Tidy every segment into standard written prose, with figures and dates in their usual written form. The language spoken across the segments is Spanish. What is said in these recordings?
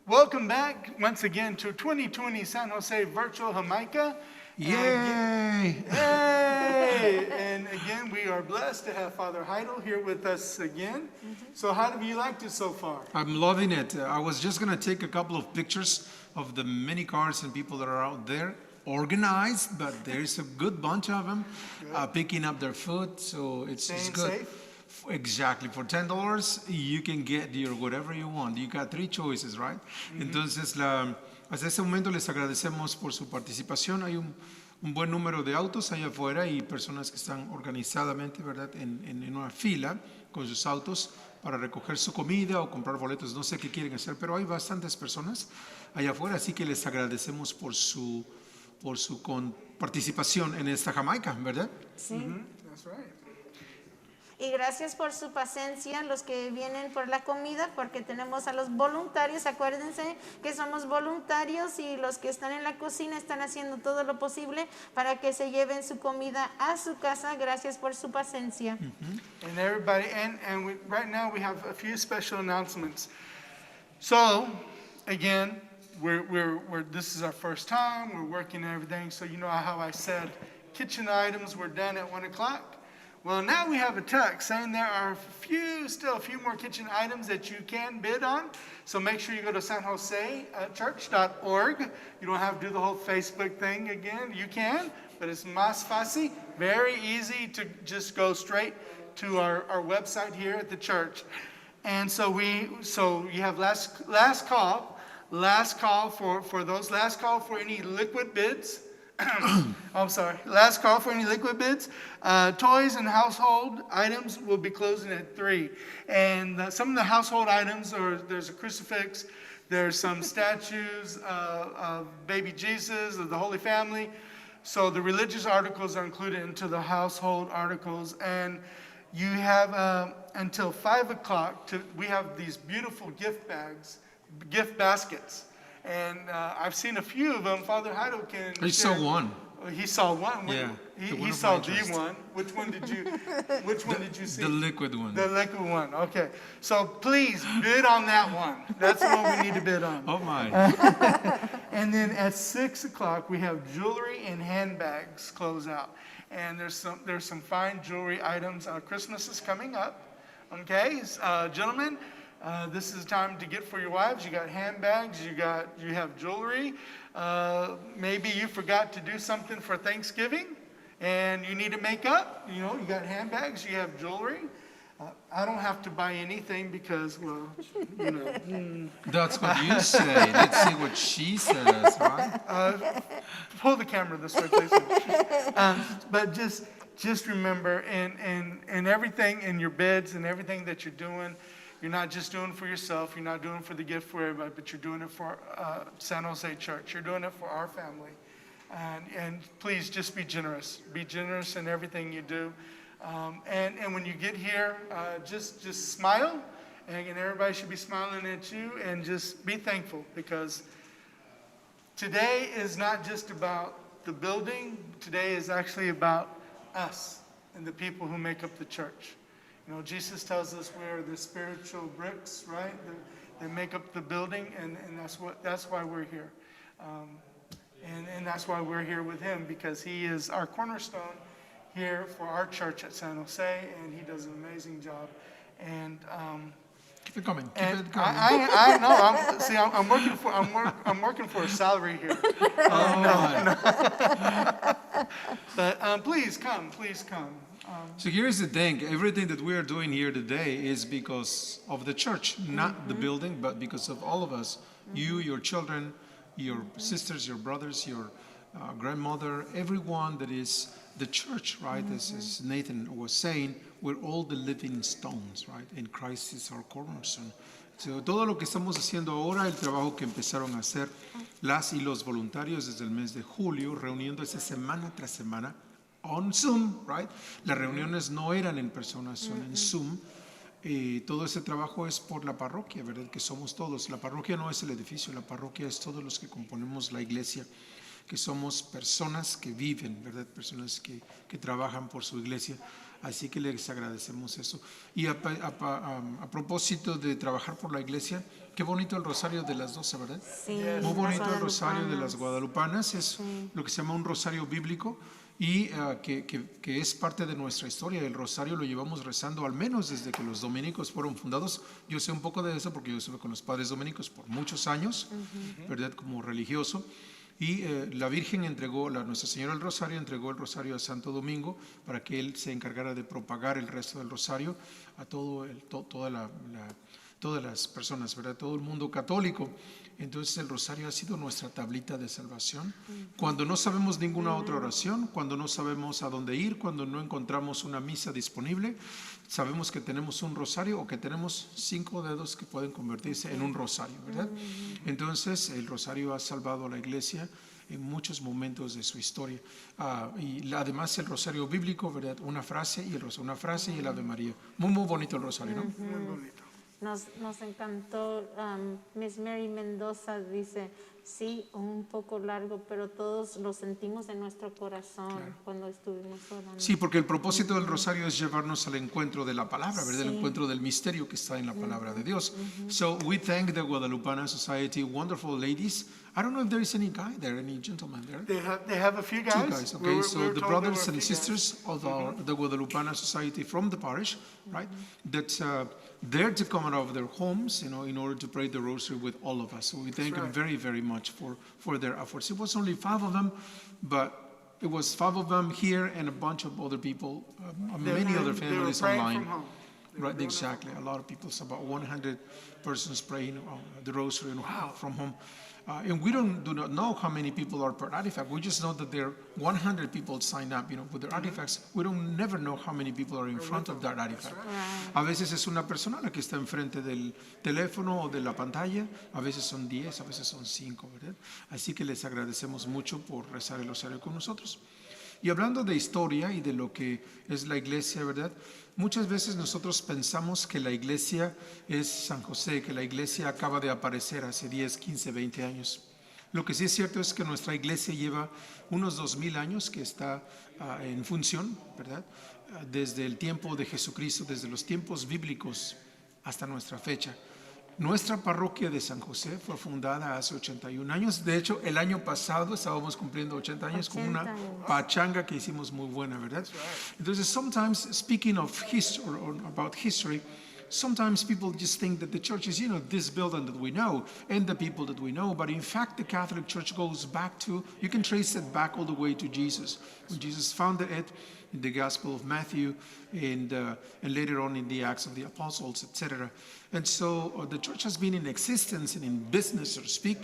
Welcome back once again to 2020 San Jose Virtual Jamaica. Yay! Yay! And again, we are blessed to have Father Jairo here with us again. So how have you liked it so far? I'm loving it. I was just going to take a couple of pictures of the many cars and people that are out there, organized, but there's a good bunch of them picking up their food, so it's Staying good. safe? Exactly. For $10, you can get your whatever you want. You got three choices, right? Entonces, hasta ese momento les agradecemos por su participación. Hay un buen número de autos allá afuera y personas que están organizadamente, ¿verdad?, en una fila con sus autos para recoger su comida o comprar boletos. No sé qué quieren hacer, pero hay bastantes personas allá afuera, así que les agradecemos por su participación en esta Jamaica, ¿verdad? Sí. That's right. Y gracias por su paciencia, los que vienen por la comida, porque tenemos a los voluntarios. Acuérdense que somos voluntarios y los que están en la cocina están haciendo todo lo posible para que se lleven su comida a su casa. Gracias por su paciencia. And everybody, and right now we have a few special announcements. So, again, we're this is our first time. We're working and everything. So you know how I said kitchen items were done at 1 o'clock. Well, now we have a text saying there are still a few more kitchen items that you can bid on. So make sure you go to sanjosechurch.org. You don't have to do the whole Facebook thing again. You can, but it's más fácil, very easy to just go straight to our website here at the church. And so you have last call for those last call for any liquid bids. I'm sorry. Last call for any liquid bids. Toys and household items will be closing at 3. And some of the household items there's a crucifix, there's some statues of baby Jesus, of the Holy Family. So the religious articles are included into the household articles. And you have until 5 o'clock we have these beautiful gift baskets. And I've seen a few of them. Father Jairo can I saw one. He saw one. Yeah. He saw the one. Which one did you see? The liquid one. The liquid one. Okay. So please bid on that one. That's the one we need to bid on. Oh my. And then at 6 o'clock we have jewelry and handbags close out. And there's some fine jewelry items. Christmas is coming up. Okay, gentlemen. This is time to get for your wives. You got handbags, you have jewelry. Maybe you forgot to do something for Thanksgiving and you need to make up. You got handbags, you have jewelry. I don't have to buy anything because, well, That's what you say. Let's see what she says, right? Pull the camera this way, please. But just remember, in everything, in your bids and everything that you're doing, you're not just doing it for yourself. You're not doing it for the gift for everybody, but you're doing it for San Jose Church. You're doing it for our family. And please just be generous. Be generous in everything you do. And when you get here, just smile. And everybody should be smiling at you. And just be thankful, because today is not just about the building. Today is actually about us and the people who make up the church. Jesus tells us we're the spiritual bricks, right? That make up the building, and that's why we're here. And that's why we're here with him, because he is our cornerstone here for our church at San Jose, and he does an amazing job. And Keep it coming. Keep and it coming. I know. I'm working for a salary here. No. But please come. So here's the thing. Everything that we are doing here today is because of the church, not the building, but because of all of us. You, your children, your sisters, your brothers, your grandmother, everyone that is the church, right? As Nathan was saying, we're all the living stones, right? And Christ is our cornerstone. So, todo lo que estamos haciendo ahora, el trabajo que empezaron a hacer las y los voluntarios desde el mes de julio, reuniéndose semana tras semana, on Zoom, right? Las reuniones no eran en persona, son en Zoom. Todo ese trabajo es por la parroquia, ¿verdad? Que somos todos. La parroquia no es el edificio, la parroquia es todos los que componemos la iglesia, que somos personas que viven, ¿verdad? Personas que trabajan por su iglesia. Así que les agradecemos eso. Y a propósito de trabajar por la iglesia, qué bonito el rosario de las 12, ¿verdad? Sí, Muy las bonito el rosario de las guadalupanas. guadalupanas, es lo que se llama un rosario bíblico y que es parte de nuestra historia. El rosario lo llevamos rezando al menos desde que los dominicos fueron fundados. Yo sé un poco de eso porque yo estuve con los padres dominicos por muchos años, ¿verdad? Como religioso. Y la Virgen Nuestra Señora del Rosario entregó el rosario a Santo Domingo para que él se encargara de propagar el resto del rosario a todas las personas, ¿verdad? Todo el mundo católico. Entonces el rosario ha sido nuestra tablita de salvación. Cuando no sabemos ninguna otra oración, cuando no sabemos a dónde ir, cuando no encontramos una misa disponible, sabemos que tenemos un rosario o que tenemos 5 dedos que pueden convertirse en un rosario, ¿verdad? Entonces el rosario ha salvado a la iglesia en muchos momentos de su historia. Y además el rosario bíblico, ¿verdad? Una frase y el Ave María. Muy, muy bonito el rosario, ¿no? Muy bonito. Nos encantó. Miss Mary Mendoza dice, sí, un poco largo, pero todos lo sentimos en nuestro corazón cuando estuvimos orando. Sí, porque el propósito del rosario es llevarnos al encuentro de la palabra, ¿verdad? El Sí. encuentro del misterio que está en la palabra de Dios. So we thank the Guadalupana Society, wonderful ladies. I don't know if there is any guy there, any gentleman there. They have a few guys. 2 guys, okay. We So were the told there were brothers a and few guys. sisters of the Guadalupana Society from the parish, right? That's there to come out of their homes, in order to pray the rosary with all of us. So we thank them right. very, very much for their efforts. It was only 5 of them, but it was 5 of them here and a bunch of other people, many other families they were praying online. from home. Right, exactly. A lot of people, it's about 100 persons praying the rosary from home. And we do not know how many people are per artifact. We just know that there are 100 people signed up, with their artifacts. We don't never know how many people are in front of that artifact. A veces es una persona la que está enfrente del teléfono o de la pantalla. A veces son 10, a veces son 5, ¿verdad? Así que les agradecemos mucho por rezar el rosario con nosotros. Y hablando de historia y de lo que es la iglesia, ¿verdad? Muchas veces nosotros pensamos que la iglesia es San José, que la iglesia acaba de aparecer hace 10, 15, 20 años. Lo que sí es cierto es que nuestra iglesia lleva unos 2000 años que está en función, ¿verdad? Desde el tiempo de Jesucristo, desde los tiempos bíblicos hasta nuestra fecha. Nuestra parroquia de San José fue fundada hace 81 años. De hecho, el año pasado estábamos cumpliendo 80 años con una pachanga que hicimos muy buena, ¿verdad? Entonces, sometimes, speaking of history or about history, sometimes people just think that the church is, this building that we know and the people that we know. But in fact, the Catholic Church goes back to, you can trace it back all the way to Jesus. When Jesus founded it in the Gospel of Matthew and later on in the Acts of the Apostles, etc. And so the church has been in existence and in business, so to speak,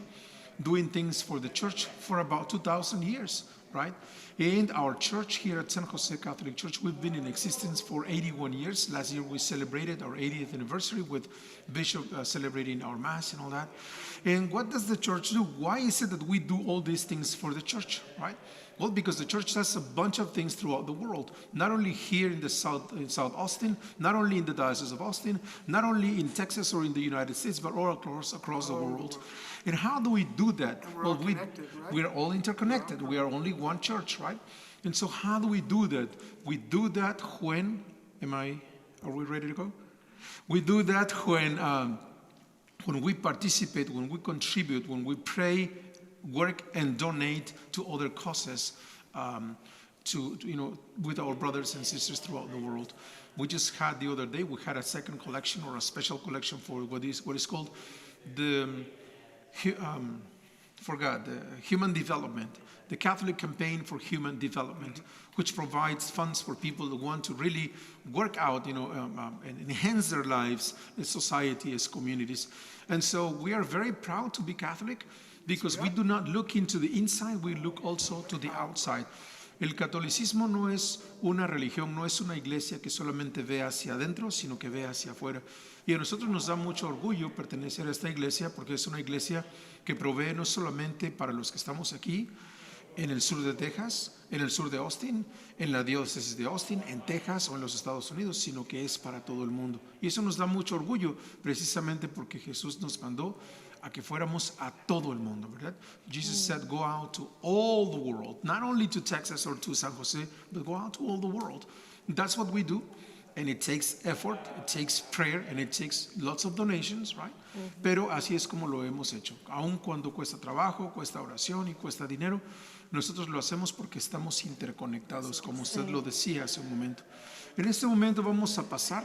doing things for the church for about 2,000 years, right? And our church here at San Jose Catholic Church, we've been in existence for 81 years. Last year we celebrated our 80th anniversary with Bishop celebrating our Mass and all that. And what does the church do? Why is it that we do all these things for the church, right? Well, because the church does a bunch of things throughout the world, not only here in South Austin, not only in the Diocese of Austin, not only in Texas or in the United States, but all across the world. And how do we do that? We're all connected, right? We're all interconnected. We are only one church, right? And so how do we do that? We do that when, are we ready to go? We do that when we participate, when we contribute, when we pray, work and donate to other causes, with our brothers and sisters throughout the world. We just had the other day, we had a second collection or a special collection for what is called the Human Development, the Catholic Campaign for Human Development, which provides funds for people who want to really work out, and enhance their lives as society, as communities. And so we are very proud to be Catholic, because we do not look into the inside, we look also to the outside. El catolicismo no es una religión, no es una iglesia que solamente ve hacia adentro, sino que ve hacia afuera. Y a nosotros nos da mucho orgullo pertenecer a esta iglesia, porque es una iglesia que provee no solamente para los que estamos aquí, en el sur de Texas, en el sur de Austin, en la diócesis de Austin, en Texas o en los Estados Unidos, sino que es para todo el mundo. Y eso nos da mucho orgullo, precisamente porque Jesús nos mandó a que fuéramos a todo el mundo, ¿verdad? Jesus said, go out to all the world, not only to Texas or to San Jose, but go out to all the world. That's what we do. And it takes effort, it takes prayer, and it takes lots of donations, right? Pero así es como lo hemos hecho. Aun cuando cuesta trabajo, cuesta oración y cuesta dinero, nosotros lo hacemos porque estamos interconectados, como usted lo decía hace un momento. En este momento vamos a pasar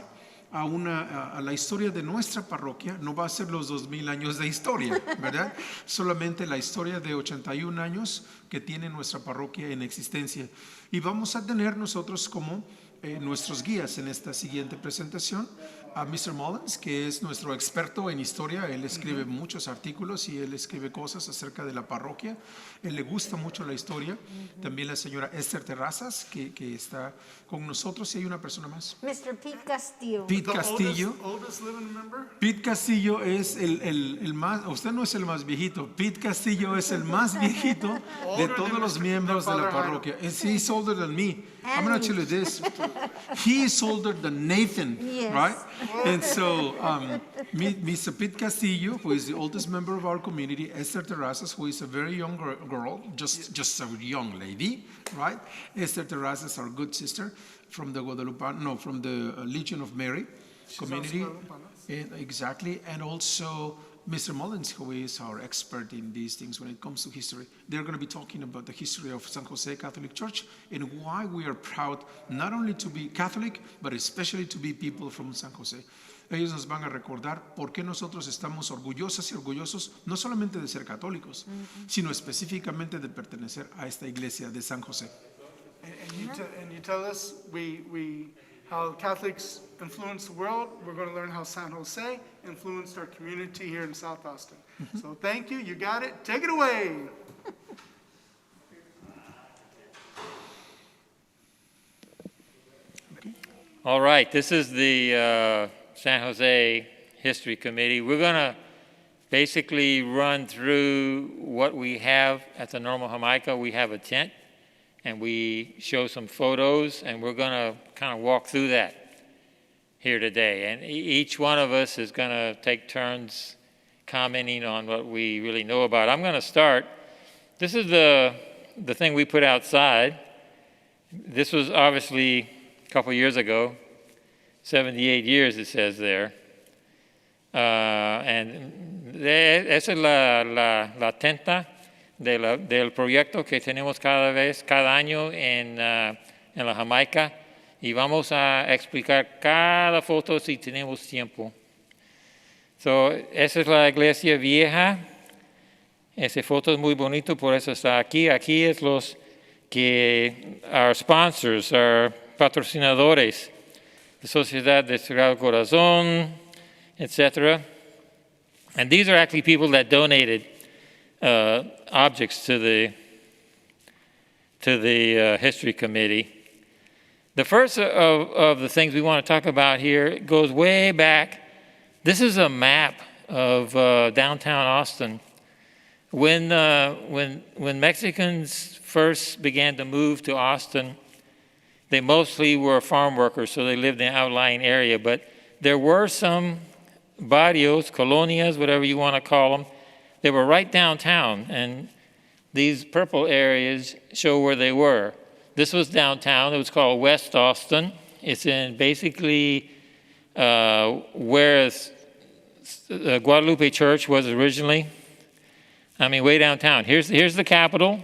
a la historia de nuestra parroquia. No va a ser los 2000 años de historia, ¿verdad? Solamente la historia de 81 años que tiene nuestra parroquia en existencia. Y vamos a tener nosotros como nuestros guías en esta siguiente presentación a Mr. Mullins, que es nuestro experto en historia. Él escribe muchos artículos y él escribe cosas acerca de la parroquia. Él le gusta mucho la historia. También la señora Esther Terrazas, que está con nosotros, y hay una persona más. Mr. Pete Castillo. Pete Castillo. Oldest living member? Pete Castillo es el más, usted no es el más viejito, Pete Castillo es el más viejito de todos los miembros de la parroquia. He's older than me. I'm going to tell you this. He is older than Nathan, Yes. right? And so, Mr. Pete Castillo, who is the oldest member of our community, Esther Terrazas, who is a very young girl, just a young lady, right? Esther Terrazas, our good sister from the from the Legion of Mary community. Exactly, and also Mr. Mullins, who is our expert in these things when it comes to history. They're going to be talking about the history of San Jose Catholic Church and why we are proud not only to be Catholic, but especially to be people from San Jose. Ellos nos van a recordar por qué nosotros estamos orgullosas y orgullosos no solamente de ser católicos, sino específicamente de pertenecer a esta iglesia de San José. And you tell us how Catholics influence the world. We're going to learn how San Jose influenced our community here in South Austin. So thank you. You got it. Take it away. All right, this is the San Jose History Committee. We're going to basically run through what we have at the normal Jamaica. We have a tent, and we show some photos, and we're going to kind of walk through that here today. And each one of us is going to take turns commenting on what we really know about. I'm going to start. This is the thing we put outside. This was obviously a couple years ago, 78 years it says there. And esa es la tenta del proyecto que tenemos cada año en la Jamaica, y vamos a explicar cada foto si tenemos tiempo. So, esa es la iglesia vieja. Esa foto es muy bonito, por eso está aquí. Aquí es los que our sponsors, our patrocinadores, la Sociedad de Sagrado Corazón, etc. And these are actually people that donated objects to the History Committee. The first of the things we want to talk about here goes way back. This is a map of downtown Austin. When Mexicans first began to move to Austin, they mostly were farm workers, so they lived in the outlying area. But there were some barrios, colonias, whatever you want to call them. They were right downtown, and these purple areas show where they were. This was downtown. It was called West Austin. It's in basically where the Guadalupe Church was originally. I mean, way downtown. Here's the Capitol.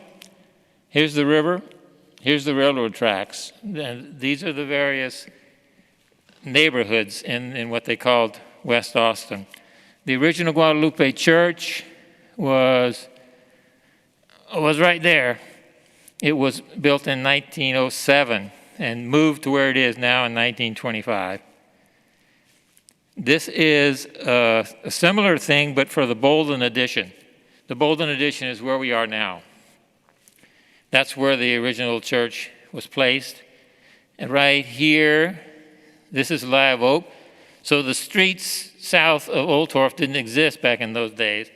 Here's the river. Here's the railroad tracks. And these are the various neighborhoods in what they called West Austin. The original Guadalupe Church was right there. It was built in 1907 and moved to where it is now in 1925. This is a similar thing, but for the Bolden Addition. The Bolden Addition is where we are now. That's where the original church was placed. And right here, this is Live Oak. So the streets south of Old Torf didn't exist back in those days.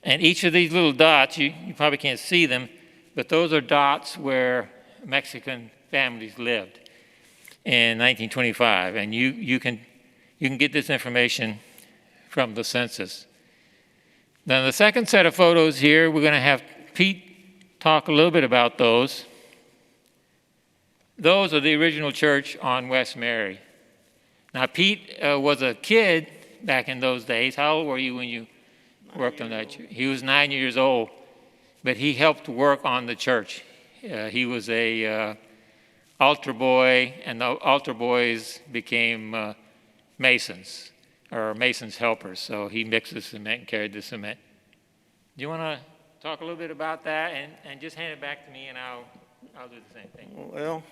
And each of these little dots, you probably can't see them, but those are dots where Mexican families lived in 1925. And you can get this information from the census. Now the second set of photos here, we're going to have Pete talk a little bit about those. those are the original church on West Mary. Now, Pete was a kid back in those days. How old were you when you worked on that church? He was 9 years old, but he helped work on the church. He was a altar boy, and the altar boys became masons, or masons' helpers. So he mixed the cement and carried the cement. Do you want to talk a little bit about that, and just hand it back to me, and I'll do the same thing. Well,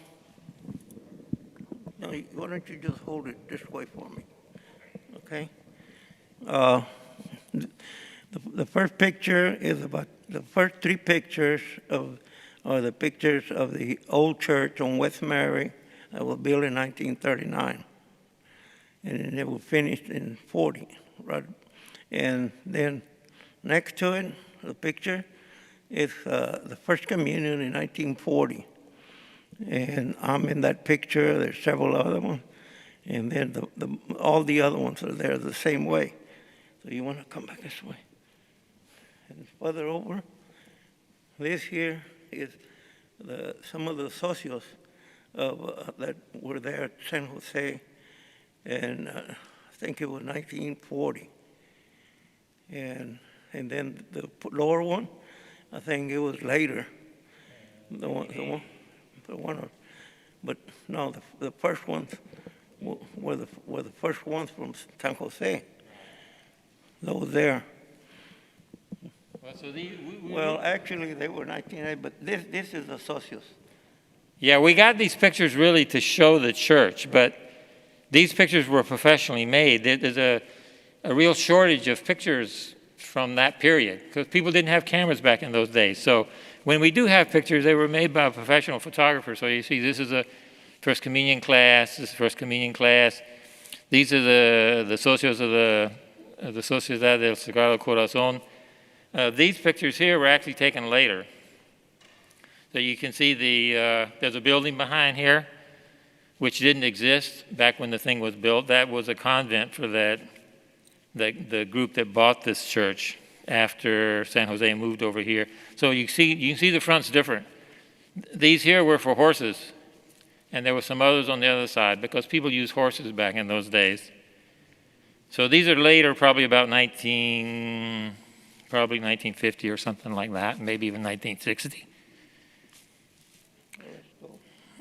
no, why don't you just hold it this way for me, okay? The first picture is about the first three pictures are the pictures of the old church on West Mary that was built in 1939, and it was finished in 40, right? And then next to it, the picture is the first communion in 1940. And I'm in that picture. There's several other ones. And then all the other ones are there the same way. So you want to come back this way. And further over, this here is some of the socios that were there at San Jose. And I think it was 1940. And then the lower one, I think it was later. The one, but no, the first ones were the first ones from San Jose. Those there. Well, so Well, actually, they were 1980, but this is the socios. yeah, we got these pictures really to show the church, but these pictures were professionally made. There's a real shortage of pictures from that period because people didn't have cameras back in those days. So when we do have pictures, they were made by a professional photographer. So you see, this is a First Communion class. This is First Communion class. These are the socios of the Sociedad del Sagrado Corazón. These pictures here were actually taken later. So you can see there's a building behind here, which didn't exist back when the thing was built. That was a convent for the group that bought this church after San Jose moved over here. So you can see the front's different. These here were for horses, and there were some others on the other side because people used horses back in those days. So these are later, probably about 1950 or something like that, maybe even 1960.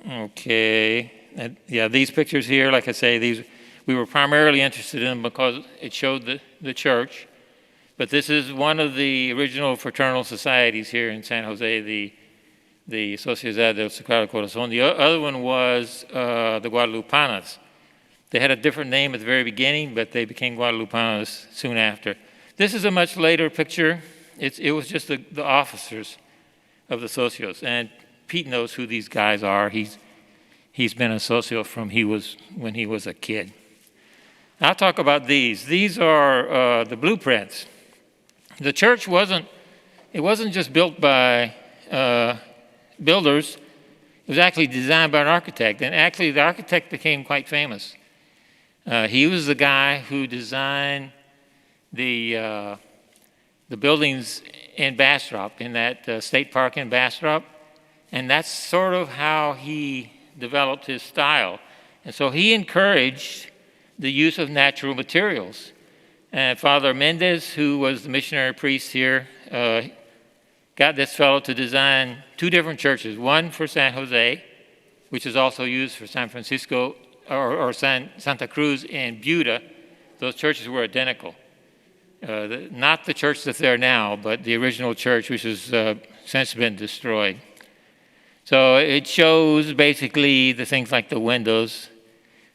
Okay, and yeah, these pictures here, like I say, we were primarily interested in them because it showed the church. But this is one of the original fraternal societies here in San Jose, the Sociedad del Sagrado Corazón. The other one was the Guadalupanas. They had a different name at the very beginning, but they became Guadalupanas soon after. This is a much later picture. It was just the officers of the socios. And Pete knows who these guys are. He's been a socio from when he was a kid. I'll talk about these. These are the blueprints. The church wasn't just built by builders. It was actually designed by an architect, and actually the architect became quite famous. He was the guy who designed the buildings in Bastrop, in that state park in Bastrop, and that's sort of how he developed his style. And so he encouraged the use of natural materials. And Father Mendez, who was the missionary priest here, got this fellow to design two different churches, one for San Jose, which is also used for San Francisco or Santa Cruz and Buda. Those churches were identical. Not the church that's there now, but the original church, which has since been destroyed. So it shows basically the things like the windows,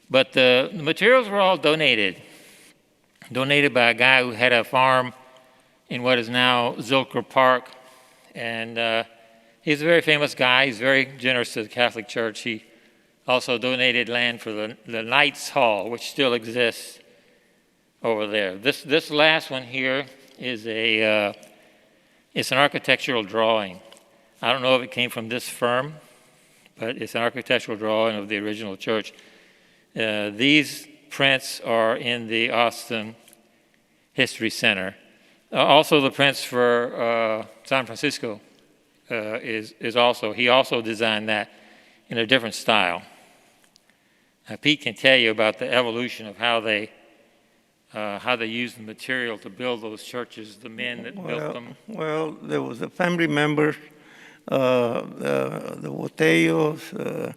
but the materials were all donated by a guy who had a farm in what is now Zilker Park. And he's a very famous guy. He's very generous to the Catholic Church. He also donated land for the Knights Hall, which still exists over there. This last one here is it's an architectural drawing. I don't know if it came from this firm, but it's an architectural drawing of the original church. These prints are in the Austin History Center. Also, the prints for San Francisco he also designed that. in a different style. Pete can tell you about the evolution of how they used the material to build those churches, the men that built them. Well, there was the family members, the Botellos,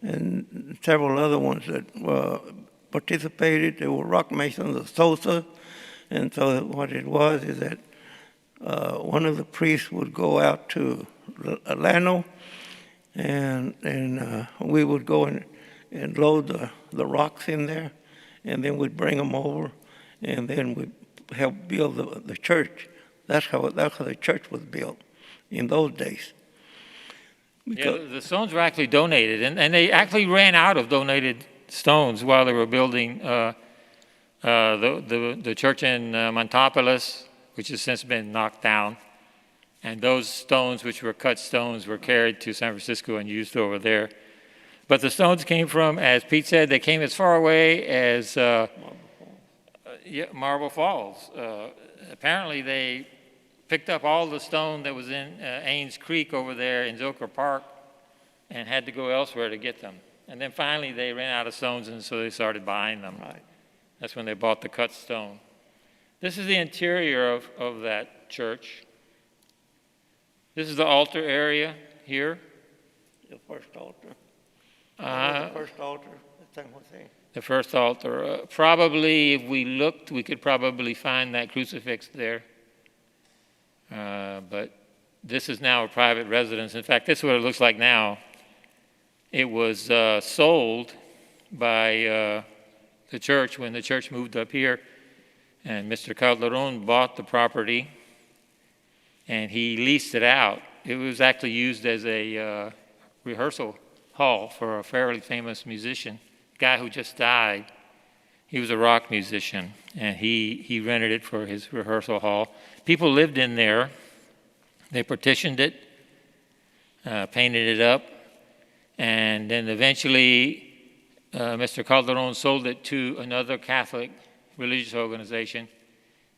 and several other ones that participated. They were rock masons, the Sosa. And so what it was is that one of the priests would go out to Llame, and we would go and load the rocks in there, and then we'd bring them over, and then we'd help build the church. That's how the church was built in those days. Yeah, the stones were actually donated, and they actually ran out of donated stones while they were building the church in Montopolis, which has since been knocked down. And those stones, which were cut stones, were carried to San Francisco and used over there. But the stones came from, as Pete said, they came as far away as Marble Falls. Apparently, they picked up all the stone that was in Ains Creek over there in Zilker Park and had to go elsewhere to get them. And then finally, they ran out of stones, and so they started buying them. Right. That's when they bought the cut stone. This is the interior of that church. This is the altar area here. The first altar. The first altar at San Jose. The first altar. Probably, if we looked, we could probably find that crucifix there. But this is now a private residence. In fact, this is what it looks like now. It was sold by the church when the church moved up here. And Mr. Calderon bought the property, and he leased it out. It was actually used as a rehearsal hall for a fairly famous musician, a guy who just died. He was a rock musician, and he rented it for his rehearsal hall. People lived in there. They partitioned it, painted it up, and then eventually Mr. Calderon sold it to another Catholic religious organization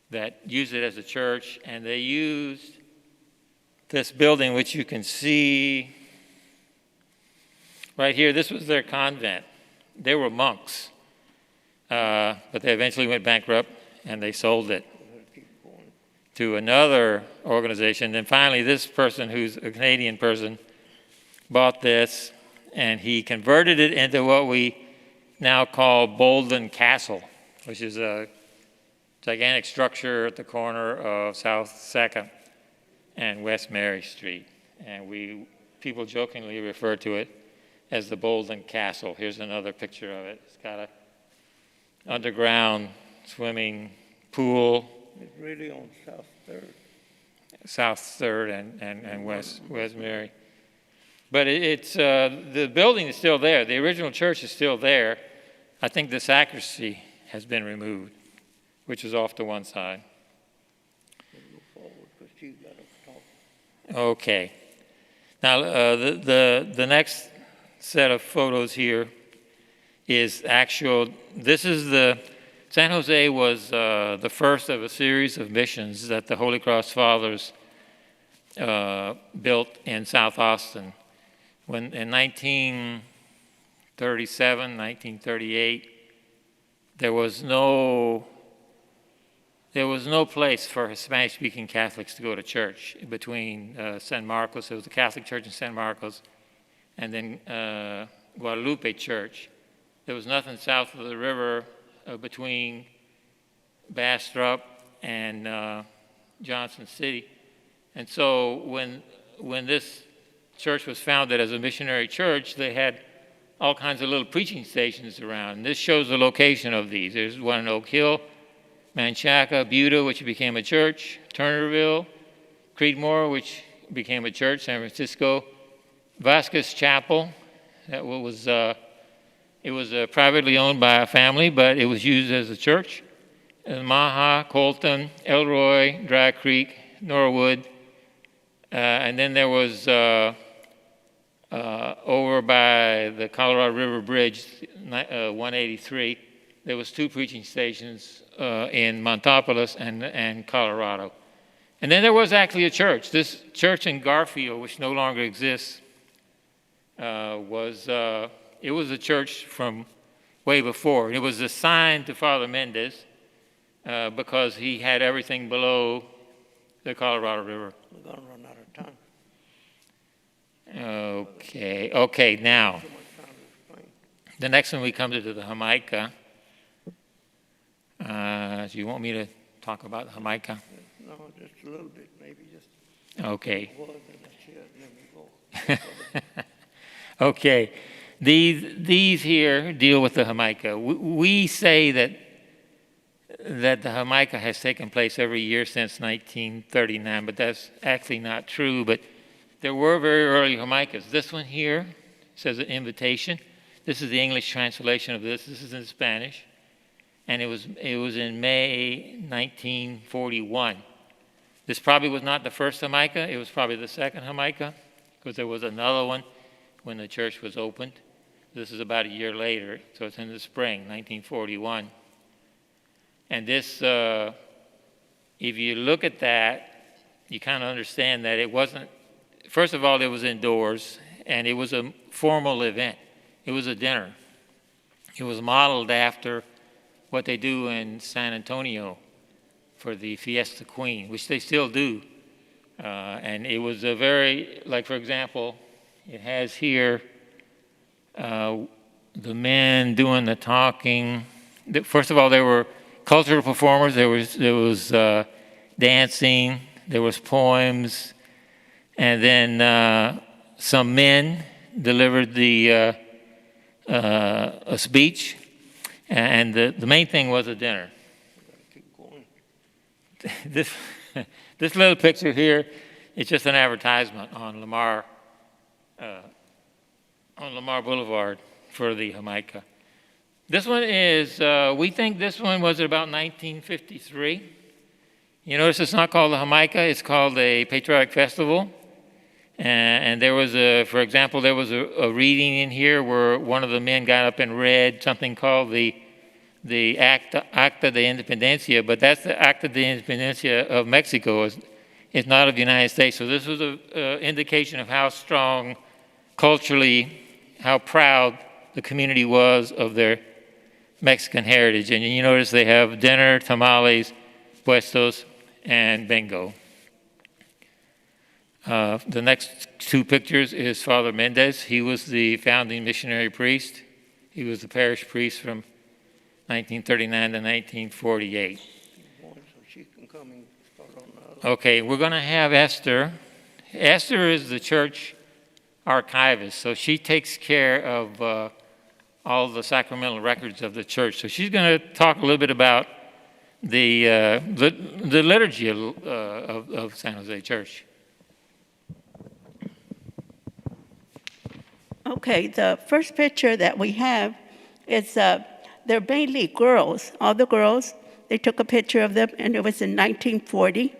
that used it as a church, and they used this building, which you can see right here. This was their convent. They were monks, but they eventually went bankrupt, and they sold it to another organization. And finally, this person, who's a Canadian person, bought this, and he converted it into what we now call Bolden Castle, which is a gigantic structure at the corner of South 2nd and West Mary Street. And people jokingly refer to it as the Bolden Castle. Here's another picture of it. It's got an underground swimming pool. It's really on South 3rd. South 3rd and West Mary. But the building is still there. The original church is still there. I think the sacristy has been removed, which is off to one side. Okay. Now, the next set of photos here is San Jose was the first of a series of missions that the Holy Cross Fathers built in South Austin. When in 1937, 1938, there was no place for Spanish-speaking Catholics to go to church between San Marcos. It was the Catholic Church in San Marcos, and then Guadalupe Church. There was nothing south of the river between Bastrop and Johnson City. And so when this church was founded as a missionary church, they had all kinds of little preaching stations around. And this shows the location of these. There's one in Oak Hill, Manchaca, Buda, which became a church, Turnerville, Creedmoor, which became a church, San Francisco, Velasquez Chapel. It was privately owned by a family, but it was used as a church. And Maha, Colton, Elroy, Dry Creek, Norwood. And then there was over by the Colorado River Bridge, 183, there was 2 preaching stations in Montopolis and Colorado. And then there was actually a church. This church in Garfield, which no longer exists, it was a church from way before. It was assigned to Father Mendez because he had everything below the Colorado River. We're going to run out of time. Okay, now, Too much time to explain. the next one we come to the Jamaica. Do you want me to talk about the Jamaica? No, just a little bit, maybe just Okay. was and that's it, and then we go. Okay, these here deal with the Jamaica. We say that the Jamaica has taken place every year since 1939, but that's actually not true. But there were very early Jamaicas. This one here says an invitation. This is the English translation of this. This is in Spanish, and it was in May 1941. This probably was not the first Jamaica. It was probably the second Jamaica, because there was another one when the church was opened. This is about a year later, so it's in the spring, 1941. And this, if you look at that, you kind of understand that it wasn't, first of all, it was indoors, and it was a formal event. It was a dinner. It was modeled after what they do in San Antonio for the Fiesta Queen, which they still do. And it was a very, like, for example, it has here the men doing the talking. First of all, there were cultural performers. There was dancing. There was poems, and then some men delivered a speech, and the main thing was a dinner. Keep going. This little picture here is just an advertisement on Lamar Boulevard for the Jamaica. This one is, we think this one was about 1953. You notice it's not called the Jamaica, it's called a patriotic festival. And there was for example, there was a reading in here where one of the men got up and read something called the Acta de Independencia, but that's the Acta de Independencia of Mexico. It's not of the United States. So this was an indication of how strong culturally, how proud the community was of their Mexican heritage. And you notice they have dinner, tamales, puestos, and bingo. The next two pictures is Father Mendez. He was the founding missionary priest. He was the parish priest from 1939 to 1948. Keep going so she can come and start on the other. Okay, we're going to have Esther. Esther is the church archivist, so she takes care of all the sacramental records of the church. So she's going to talk a little bit about the liturgy of San Jose Church. Okay, the first picture that we have is they're mainly girls. All the girls, they took a picture of them, and it was in 1940.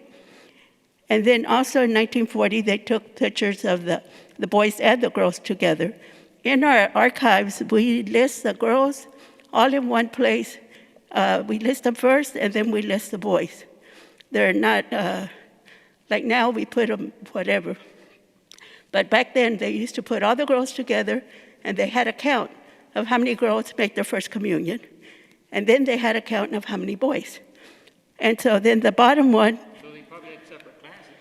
And then also in 1940, they took pictures of the boys and the girls together. In our archives, we list the girls all in one place. We list them first, and then we list the boys. They're not, like now we put them whatever. But back then, they used to put all the girls together, and they had a count of how many girls make their first communion. And then they had a count of how many boys. And so then the bottom one, So they probably had separate classes.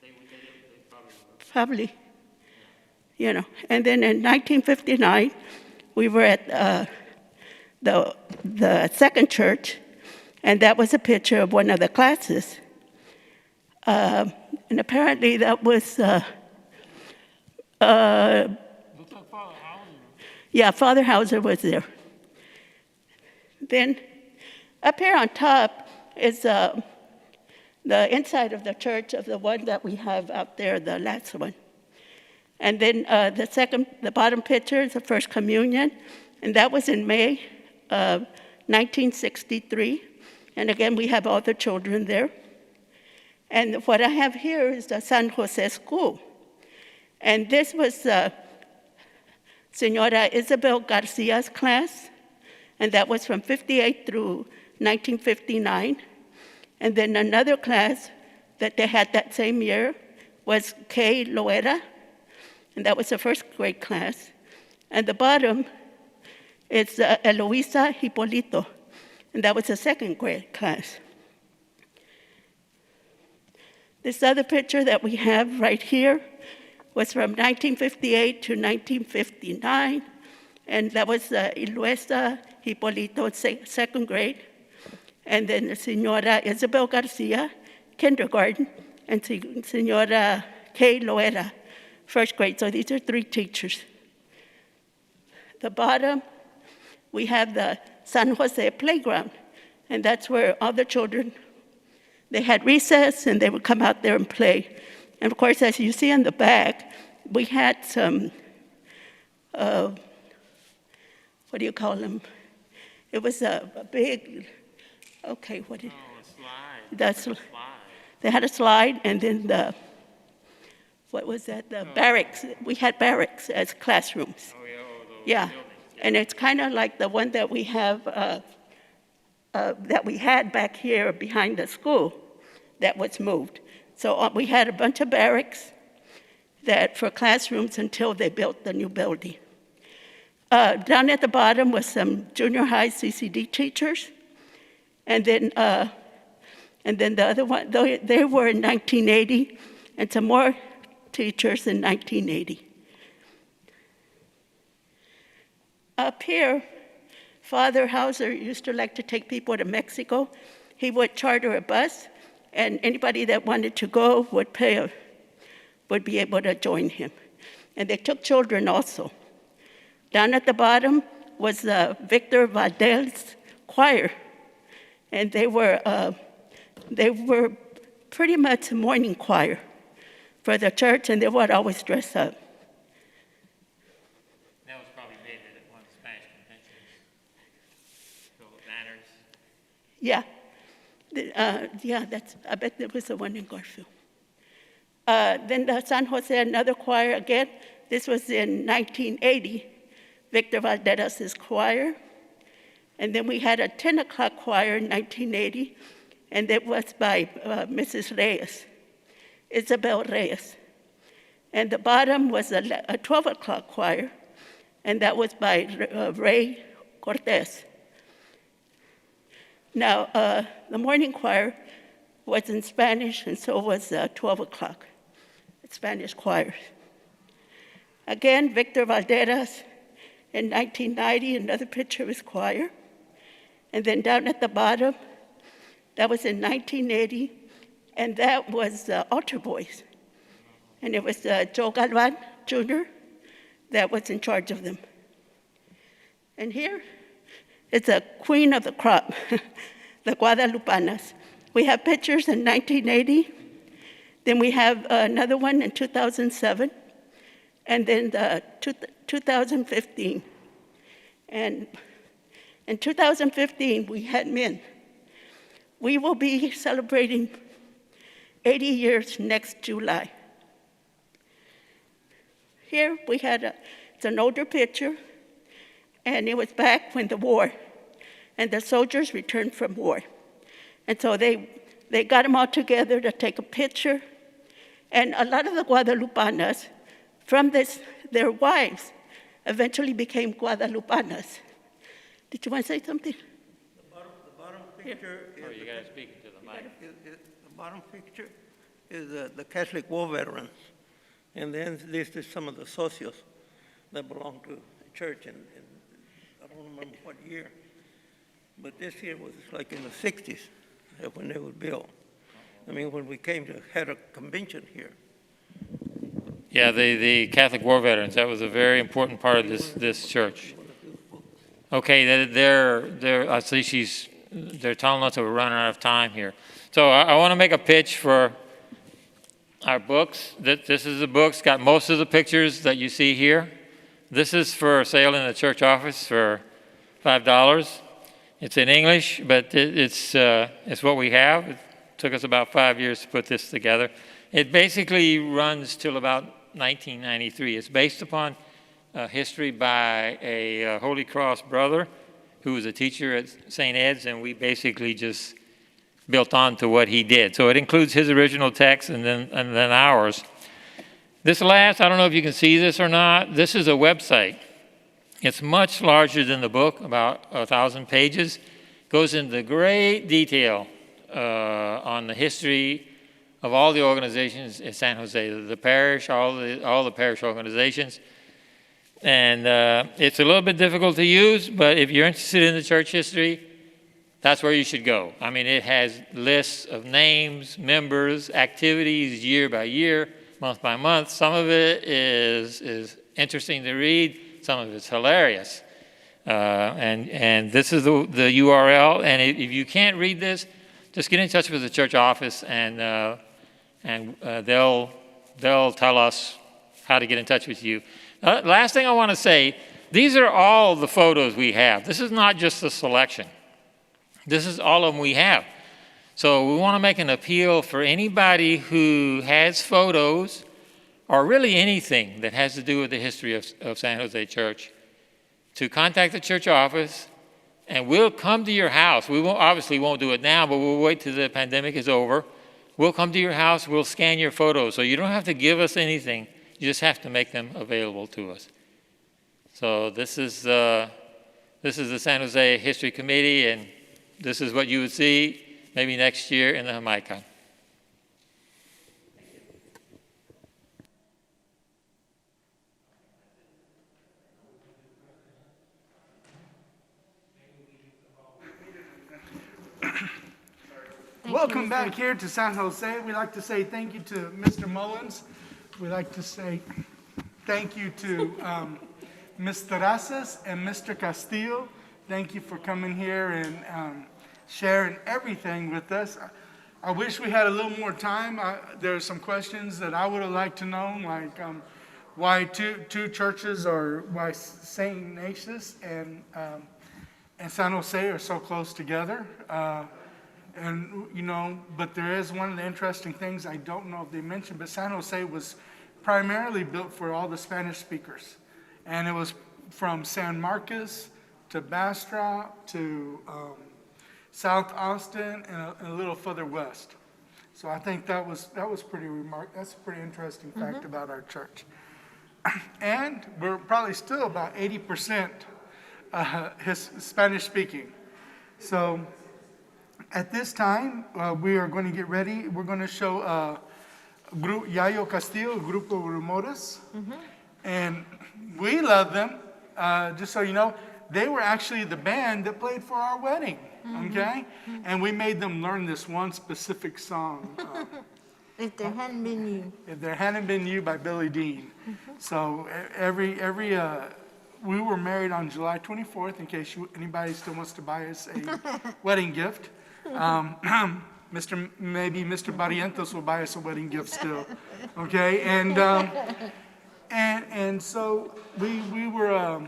They probably, you know. And then in 1959, we were at the second church, and that was a picture of one of the classes. And apparently that was, yeah, Father Hauser was there. Then up here on top is the inside of the church of the one that we have out there, the last one. And then the bottom picture is the First Communion, and that was in May of 1963. And again, we have all the children there. And what I have here is the San Jose School. And this was Senora Isabel Garcia's class, and that was from 58 through 1959. And then another class that they had that same year was Kay Loera, and that was the first grade class. And the bottom is Eloisa Hipolito, and that was the second grade class. This other picture that we have right here was from 1958 to 1959, and that was Eloisa Hipolito, second grade, and then the Senora Isabel Garcia, kindergarten, and Senora Kay Loera, first grade. So these are three teachers. The bottom, we have the San Jose playground, and that's where all the children, they had recess and they would come out there and play. And of course, as you see in the back, we had some, what do you call them? It was a big, okay, what did? Oh, a slide. That's, Slide. they had a slide, and then the, what was that? The barracks. We had barracks as classrooms. Oh, yeah, those Yeah, buildings. and it's kind of like the one that we have, that we had back here behind the school that was moved. So we had a bunch of barracks that for classrooms until they built the new building. Down at the bottom was some junior high CCD teachers, and then the other one, they were in 1980, and some more teachers in 1980. Up here, Father Hauser used to like to take people to Mexico. He would charter a bus, and anybody that wanted to go would be able to join him. And they took children also. Down at the bottom was Victor Valdel's choir, and they were pretty much a morning choir for the church, and they would always dress up. That was probably David at one of the Spanish conventions. So banners. Yeah, I bet there was the one in Garfield. Then the San Jose, another choir again. This was in 1980, Victor Valderas' choir. And then we had a 10 o'clock choir in 1980, and it was by Mrs. Reyes, Isabel Reyes. And the bottom was a 12 o'clock choir, and that was by Ray Cortez. Now, the morning choir was in Spanish, and so was 12 o'clock, Spanish choir. Again, Victor Valderas in 1990, another picture of his choir. And then down at the bottom, that was in 1980, and that was altar boys. And it was Joe Galvan, Jr., that was in charge of them. And here, it's a queen of the crop, the Guadalupanas. We have pictures in 1980, then we have another one in 2007, and then 2015. And in 2015, we had men. We will be celebrating 80 years next July. Here we had it's an older picture, and it was back when the war, and the soldiers returned from war. And so they got them all together to take a picture, and a lot of the Guadalupanas, from this, their wives, eventually became Guadalupanas. Did you want to say something? The bottom picture is... Oh, you got to speak to the mic. The bottom picture is the Catholic war veterans. And then this is some of the socios that belong to the church in I don't remember what year. But this here was like in the 60s when they were built. I mean, when we had a convention here. Yeah, the Catholic War Veterans, that was a very important part of this church. Okay, I see they're telling us that we're running out of time here. So I want to make a pitch for our books. This is the books, got most of the pictures that you see here. This is for sale in the church office for $5. It's in English, but it's what we have. It took us about 5 years to put this together. It basically runs till about 1993. It's based upon history by a Holy Cross brother who was a teacher at St. Ed's, and we basically just built on to what he did. So it includes his original text and then ours. This last, I don't know if you can see this or not, this is a website. It's much larger than the book, about 1,000 pages. Goes into great detail on the history of all the organizations in San Jose, the parish, all the parish organizations. And it's a little bit difficult to use, but if you're interested in the church history, that's where you should go. I mean, it has lists of names, members, activities, year by year, month by month. Some of it is interesting to read. Some of it's hilarious. And this is the URL. And if you can't read this, just get in touch with the church office, and they'll tell us how to get in touch with you. Last thing I want to say, these are all the photos we have. This is not just a selection. This is all of them we have. So we want to make an appeal for anybody who has photos or really anything that has to do with the history of San Jose Church to contact the church office, and we'll come to your house. We obviously won't do it now, but we'll wait till the pandemic is over. We'll come to your house. We'll scan your photos. So you don't have to give us anything. You just have to make them available to us. So this is the San Jose History Committee, and this is what you would see maybe next year in the Jamaica. Welcome back here to San Jose. We'd like to say thank you to Mr. Mullins. We'd like to say thank you to Ms. Terrazas and Mr. Castillo. Thank you for coming here and sharing everything with us. I wish we had a little more time. There are some questions that I would have liked to know, like why two churches, or why St. Ignatius and San Jose are so close together. And, you know, but there is one of the interesting things, I don't know if they mentioned, but San Jose was primarily built for all the Spanish speakers. And it was from San Marcos to Bastrop to South Austin and a little further west. So I think that was pretty that's a pretty interesting fact about our church. And we're probably still about 80% Spanish speaking. So at this time, we are going to get ready. We're going to show Yayo Castillo, Grupo Rumores. And we love them. Just so you know, they were actually the band that played for our wedding, okay? And we made them learn this one specific song. If there hadn't been you. If There Hadn't Been You by Billy Dean. So we were married on July 24th, in case anybody still wants to buy us a wedding gift. Maybe Mr. Barrientos will buy us a wedding gift still, okay? And so we were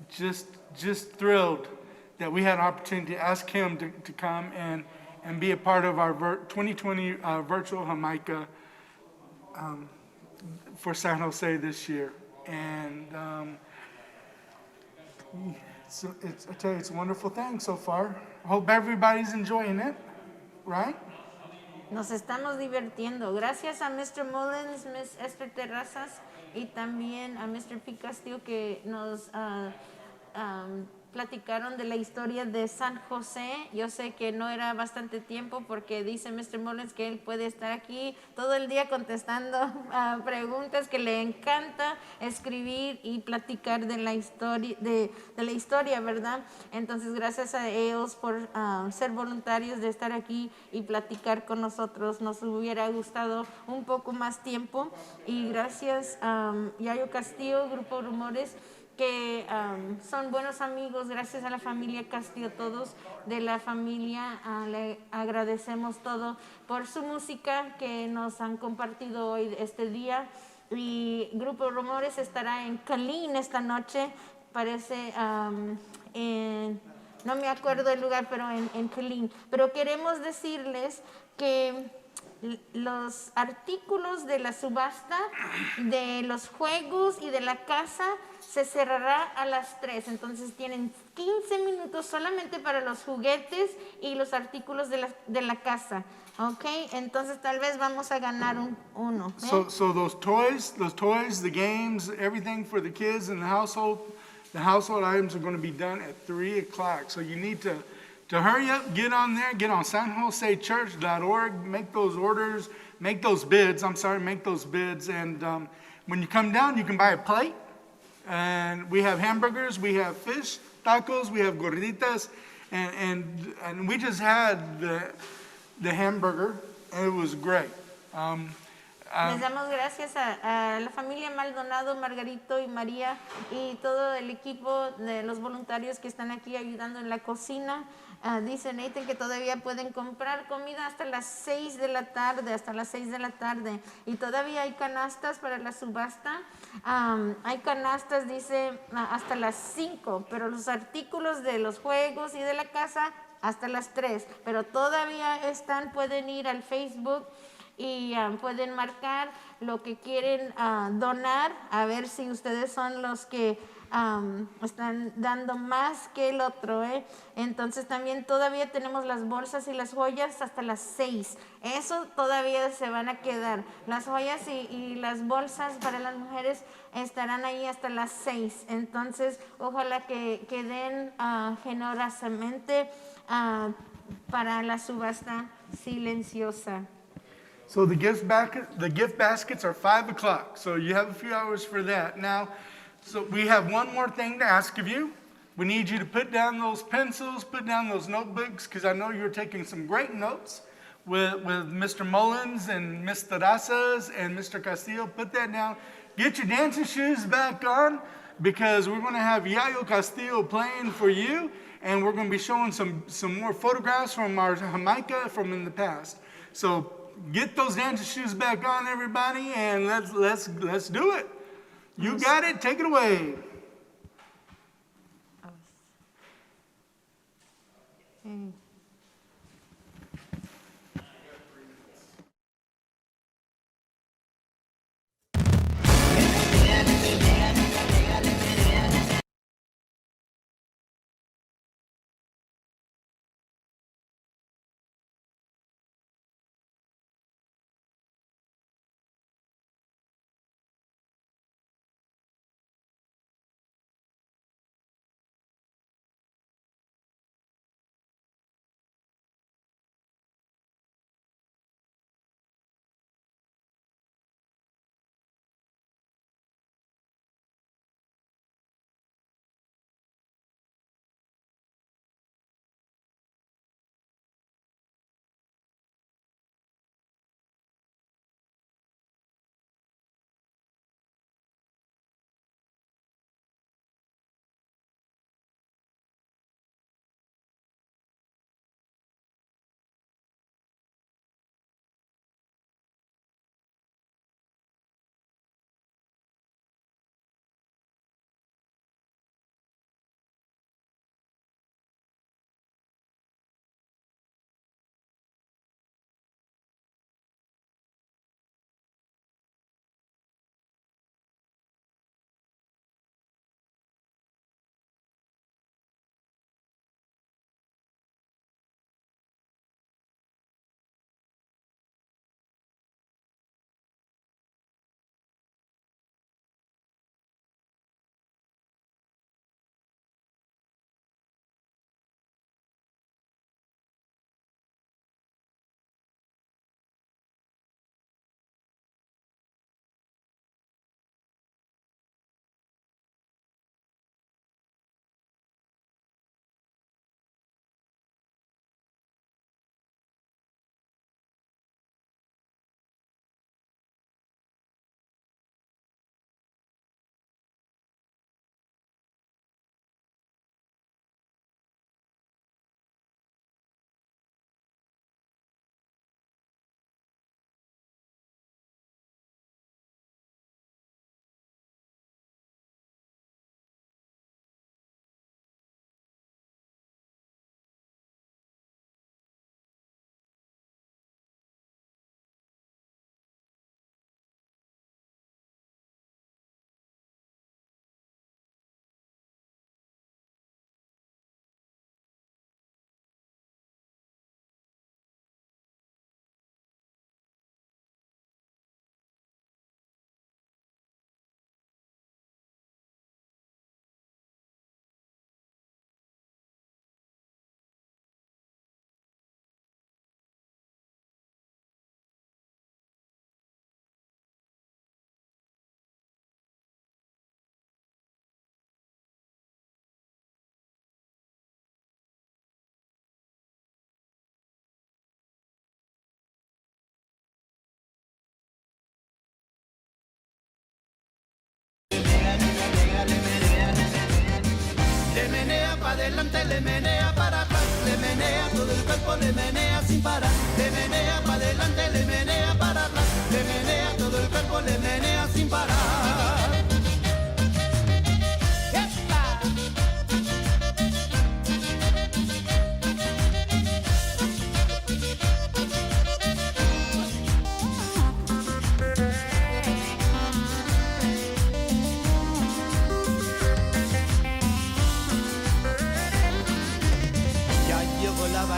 just thrilled that we had an opportunity to ask him to come and be a part of our 2020 virtual Jamaica for San Jose this year. And so I tell you, it's a wonderful thing so far. Hope everybody's enjoying it, right? Nos estamos divirtiendo. Gracias a Mr. Mullins, Ms. Esther Terrazas y también a Mr. P. Castillo que nos platicaron de la historia de San José. Yo sé que no era bastante tiempo porque dice Mr. Mullins que él puede estar aquí todo el día contestando preguntas, que le encanta escribir y platicar de la historia, de la historia, ¿verdad? Entonces, gracias a ellos por ser voluntarios de estar aquí y platicar con nosotros. Nos hubiera gustado un poco más tiempo. Y gracias a Yayo Castillo, Grupo Rumores, que son buenos amigos. Gracias a la familia Castillo, todos de la familia, le agradecemos todo por su música que nos han compartido hoy, este día. Y Grupo Rumores estará en Gladyn esta noche, parece, no me acuerdo el lugar, pero en Gladyn. Pero queremos decirles que los artículos de la subasta, de los juegos y de la casa se cerrará a las 3. Entonces tienen 15 minutos solamente para los juguetes y los artículos de la casa. Ok, entonces tal vez vamos a ganar uno. ¿eh? So those toys, the games, everything for the kids in the household items are going to be done at 3 o'clock. So you need to hurry up, get on there, get on sanjosechurch.org, make those orders, make those bids, and when you come down, you can buy a plate, and we have hamburgers, we have fish, tacos, we have gorditas, and we just had the hamburger, and it was great. Les damos gracias a la familia Maldonado, Margarito y María y todo el equipo de los voluntarios que están aquí ayudando en la cocina. Dice Nathan que todavía pueden comprar comida hasta las 6 de la tarde, y todavía hay canastas para la subasta. Hay canastas, dice, hasta las 5, pero los artículos de los juegos y de la casa hasta las 3, pero todavía pueden ir al Facebook y pueden marcar lo que quieren donar, a ver si ustedes son los que están dando más que el otro. Entonces también todavía tenemos las bolsas y las joyas hasta las 6. Eso todavía se van a quedar. Las joyas y las bolsas para las mujeres estarán ahí hasta las 6. Entonces ojalá que den generosamente para la subasta silenciosa. So the gift baskets are 5 o'clock. So you have a few hours for that. Now, so we have one more thing to ask of you. We need you to put down those pencils, put down those notebooks, because I know you're taking some great notes with Mr. Mullins and Ms. Terrazas and Mr. Castillo. Put that down. Get your dancing shoes back on, because we're going to have Yayo Castillo playing for you, and we're going to be showing some more photographs from our Jamaica from in the past. So get those dancing shoes back on, everybody, and let's do it. You got it. Take it away.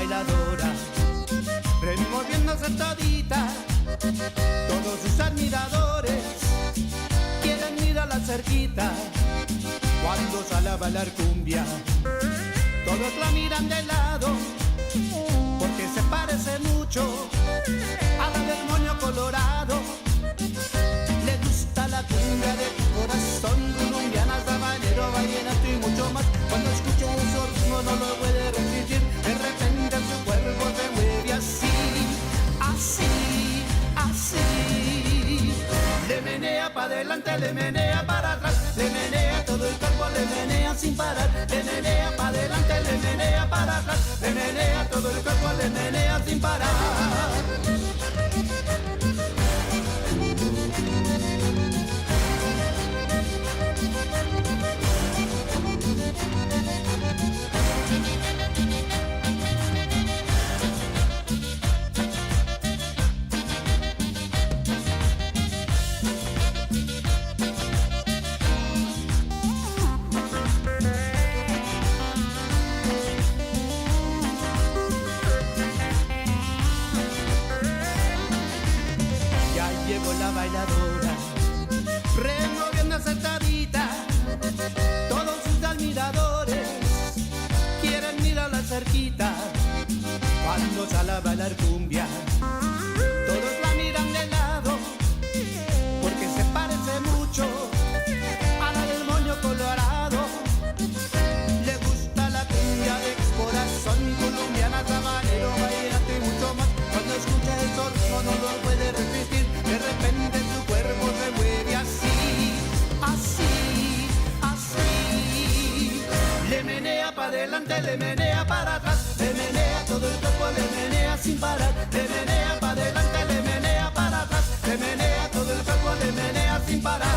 bailadora, removiéndose todita. Todos sus admiradores quieren mirarla cerquita. Cuando sale a bailar cumbia, todos la miran de lado, porque se parece mucho a la del moño colorado. Le gusta la cumbia de tu corazón, colombiana, sabanero, vallenato y mucho más. Cuando escucha esos ritmos no lo puede resistir. De repente su cuerpo se mueve así, así, así. Le menea para adelante, le menea para atrás, le menea todo el cuerpo, le menea sin parar. Le menea para adelante, le menea para atrás, le menea todo el cuerpo, le menea sin parar. La bailadora, removiendo sentadita. Todos sus admiradores quieren mirarla cerquita. Cuando sale a bailar cumbia, todos la miran de lado, porque se parece mucho a la del moño colorado. Le gusta la cumbia de corazón, colombiana, sabanero, vallenato y mucho más. Cuando escucha el ritmo no lo puede resistir. De repente su cuerpo se mueve así, así, así. Le menea para adelante, le menea para atrás, le menea todo el cuerpo, le menea sin parar. Le menea para adelante, le menea para atrás, le menea todo el cuerpo, le menea sin parar.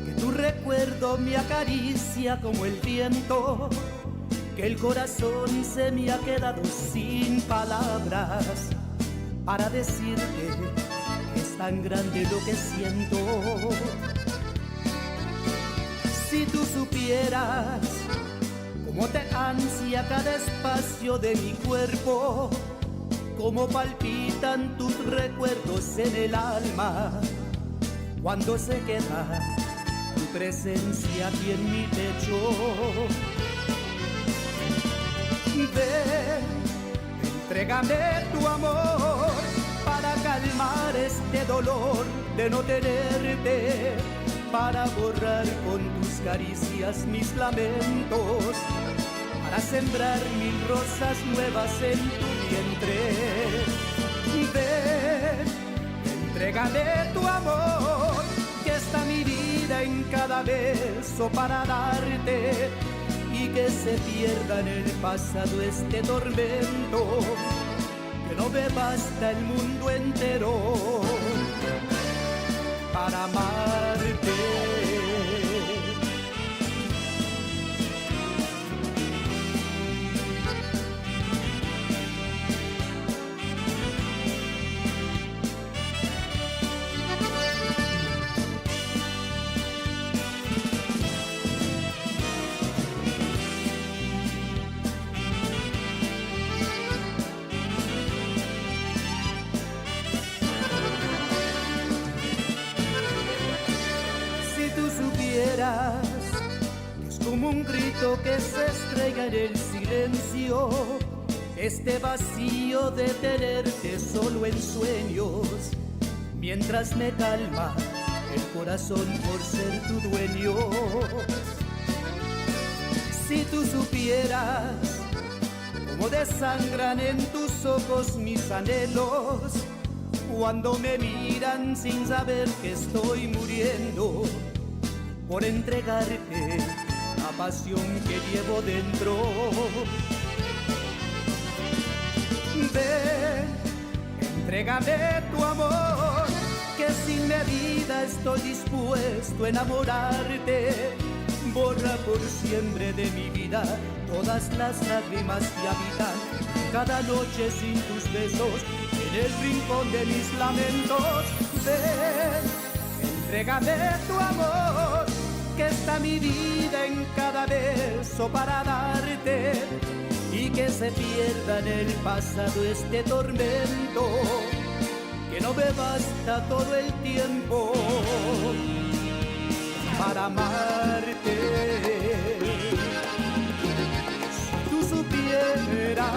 Que tu recuerdo me acaricia como el viento, que el corazón se me ha quedado sin palabras para decirte que es tan grande lo que siento. Si tú supieras cómo te ansia cada espacio de mi cuerpo, cómo palpitan tus recuerdos en el alma, cuando se queda tu presencia aquí en mi pecho. Ven, entrégame tu amor para calmar este dolor de no tenerte, para borrar con tus caricias mis lamentos, para sembrar 1000 rosas nuevas en tu vientre. Ven, entrégame tu amor, que está mi vida en cada beso para darte, y que se pierda en el pasado este tormento, que no me basta el mundo entero para amarte. supieras que es como un grito que se estrella en el silencio, este vacío de tenerte solo en sueños, mientras me calma el corazón por ser tu dueño. Si tú supieras cómo desangran en tus ojos mis anhelos, cuando me miran sin saber que estoy muriendo, por entregarte la pasión que llevo dentro. Ven, entrégame tu amor, que sin medida estoy dispuesto a enamorarte. Borra por siempre de mi vida todas las lágrimas que habitan cada noche sin tus besos en el rincón de mis lamentos. Ven, entrégame tu amor, que está mi vida en cada beso para darte, y que se pierda en el pasado este tormento, que no me basta todo el tiempo para amarte. Si tú supieras.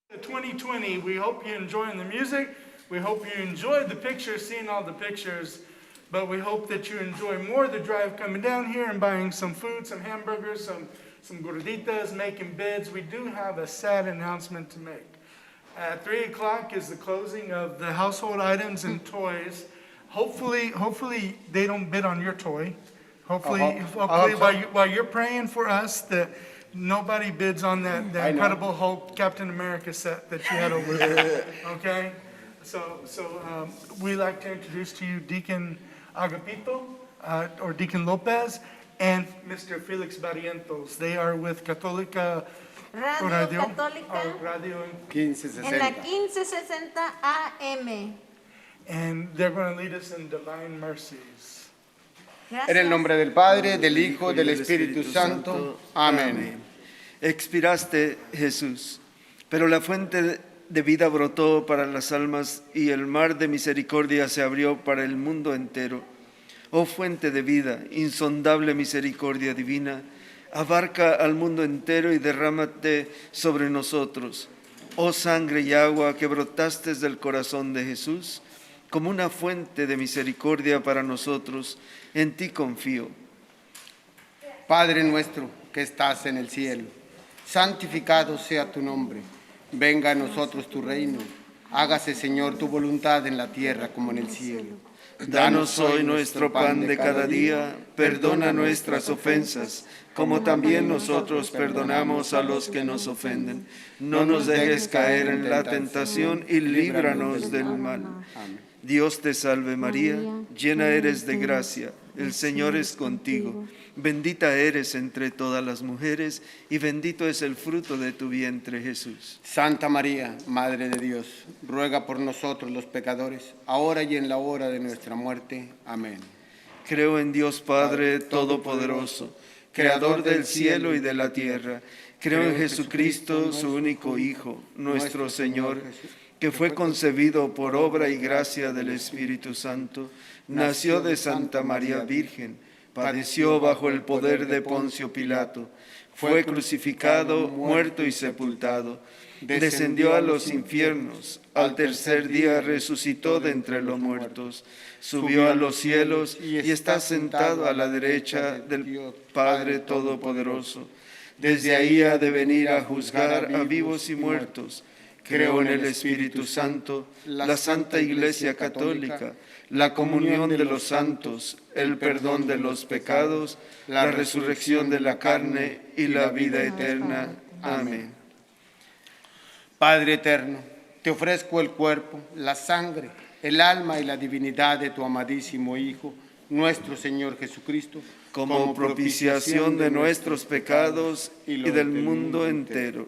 The 2020, we hope you're enjoying the music. We hope you enjoyed the pictures, seeing all the pictures. But we hope that you enjoy more the drive coming down here and buying some food, some hamburgers, some gorditas, making bids. We do have a sad announcement to make. At 3 o'clock is the closing of the household items and toys. Hopefully they don't bid on your toy. Hopefully while you're praying for us that nobody bids on that Incredible Hulk Captain America set that you had over there. Okay? So we like to introduce to you Deacon Agapito, or Deacon Lopez, and Mr. Felix Barrientos. They are with Católica Radio Católica Radio, en la 1560 AM. and they're going to lead us in divine mercies. Gracias. En el nombre del Padre, del Hijo, del Espíritu Santo. Amén. Expiraste, Jesús, pero la fuente de vida brotó para las almas y el mar de misericordia se abrió para el mundo entero. Oh fuente de vida, insondable misericordia divina, abarca al mundo entero y derrámate sobre nosotros. Oh sangre y agua que brotaste del corazón de Jesús, como una fuente de misericordia para nosotros, en ti confío. Padre nuestro que estás en el cielo, santificado sea tu nombre. Venga a nosotros tu reino. Hágase, Señor, tu voluntad en la tierra como en el cielo. Danos hoy nuestro pan de cada día, perdona nuestras ofensas, como también nosotros perdonamos a los que nos ofenden. No nos dejes caer en la tentación y líbranos del mal. Dios te salve María, llena eres de gracia, el Señor es contigo. Bendita eres entre todas las mujeres y bendito es el fruto de tu vientre, Jesús. Santa María, Madre de Dios, ruega por nosotros los pecadores, ahora y en la hora de nuestra muerte. Amén. Creo en Dios Padre Todopoderoso, Creador del cielo y de la tierra. Creo en Jesucristo, su único Hijo, nuestro Señor, que fue concebido por obra y gracia del Espíritu Santo, nació de Santa María Virgen, padeció bajo el poder de Poncio Pilato, fue crucificado, muerto y sepultado, descendió a los infiernos, al tercer día resucitó de entre los muertos, subió a los cielos y está sentado a la derecha del Padre Todopoderoso. Desde ahí ha de venir a juzgar a vivos y muertos. Creo en el Espíritu Santo, la Santa Iglesia Católica, la comunión de los santos, el perdón de los pecados, la resurrección de la carne y la vida eterna. Amén. Padre eterno, te ofrezco el cuerpo, la sangre, el alma y la divinidad de tu amadísimo Hijo, nuestro Señor Jesucristo, como propiciación de nuestros pecados y del mundo entero.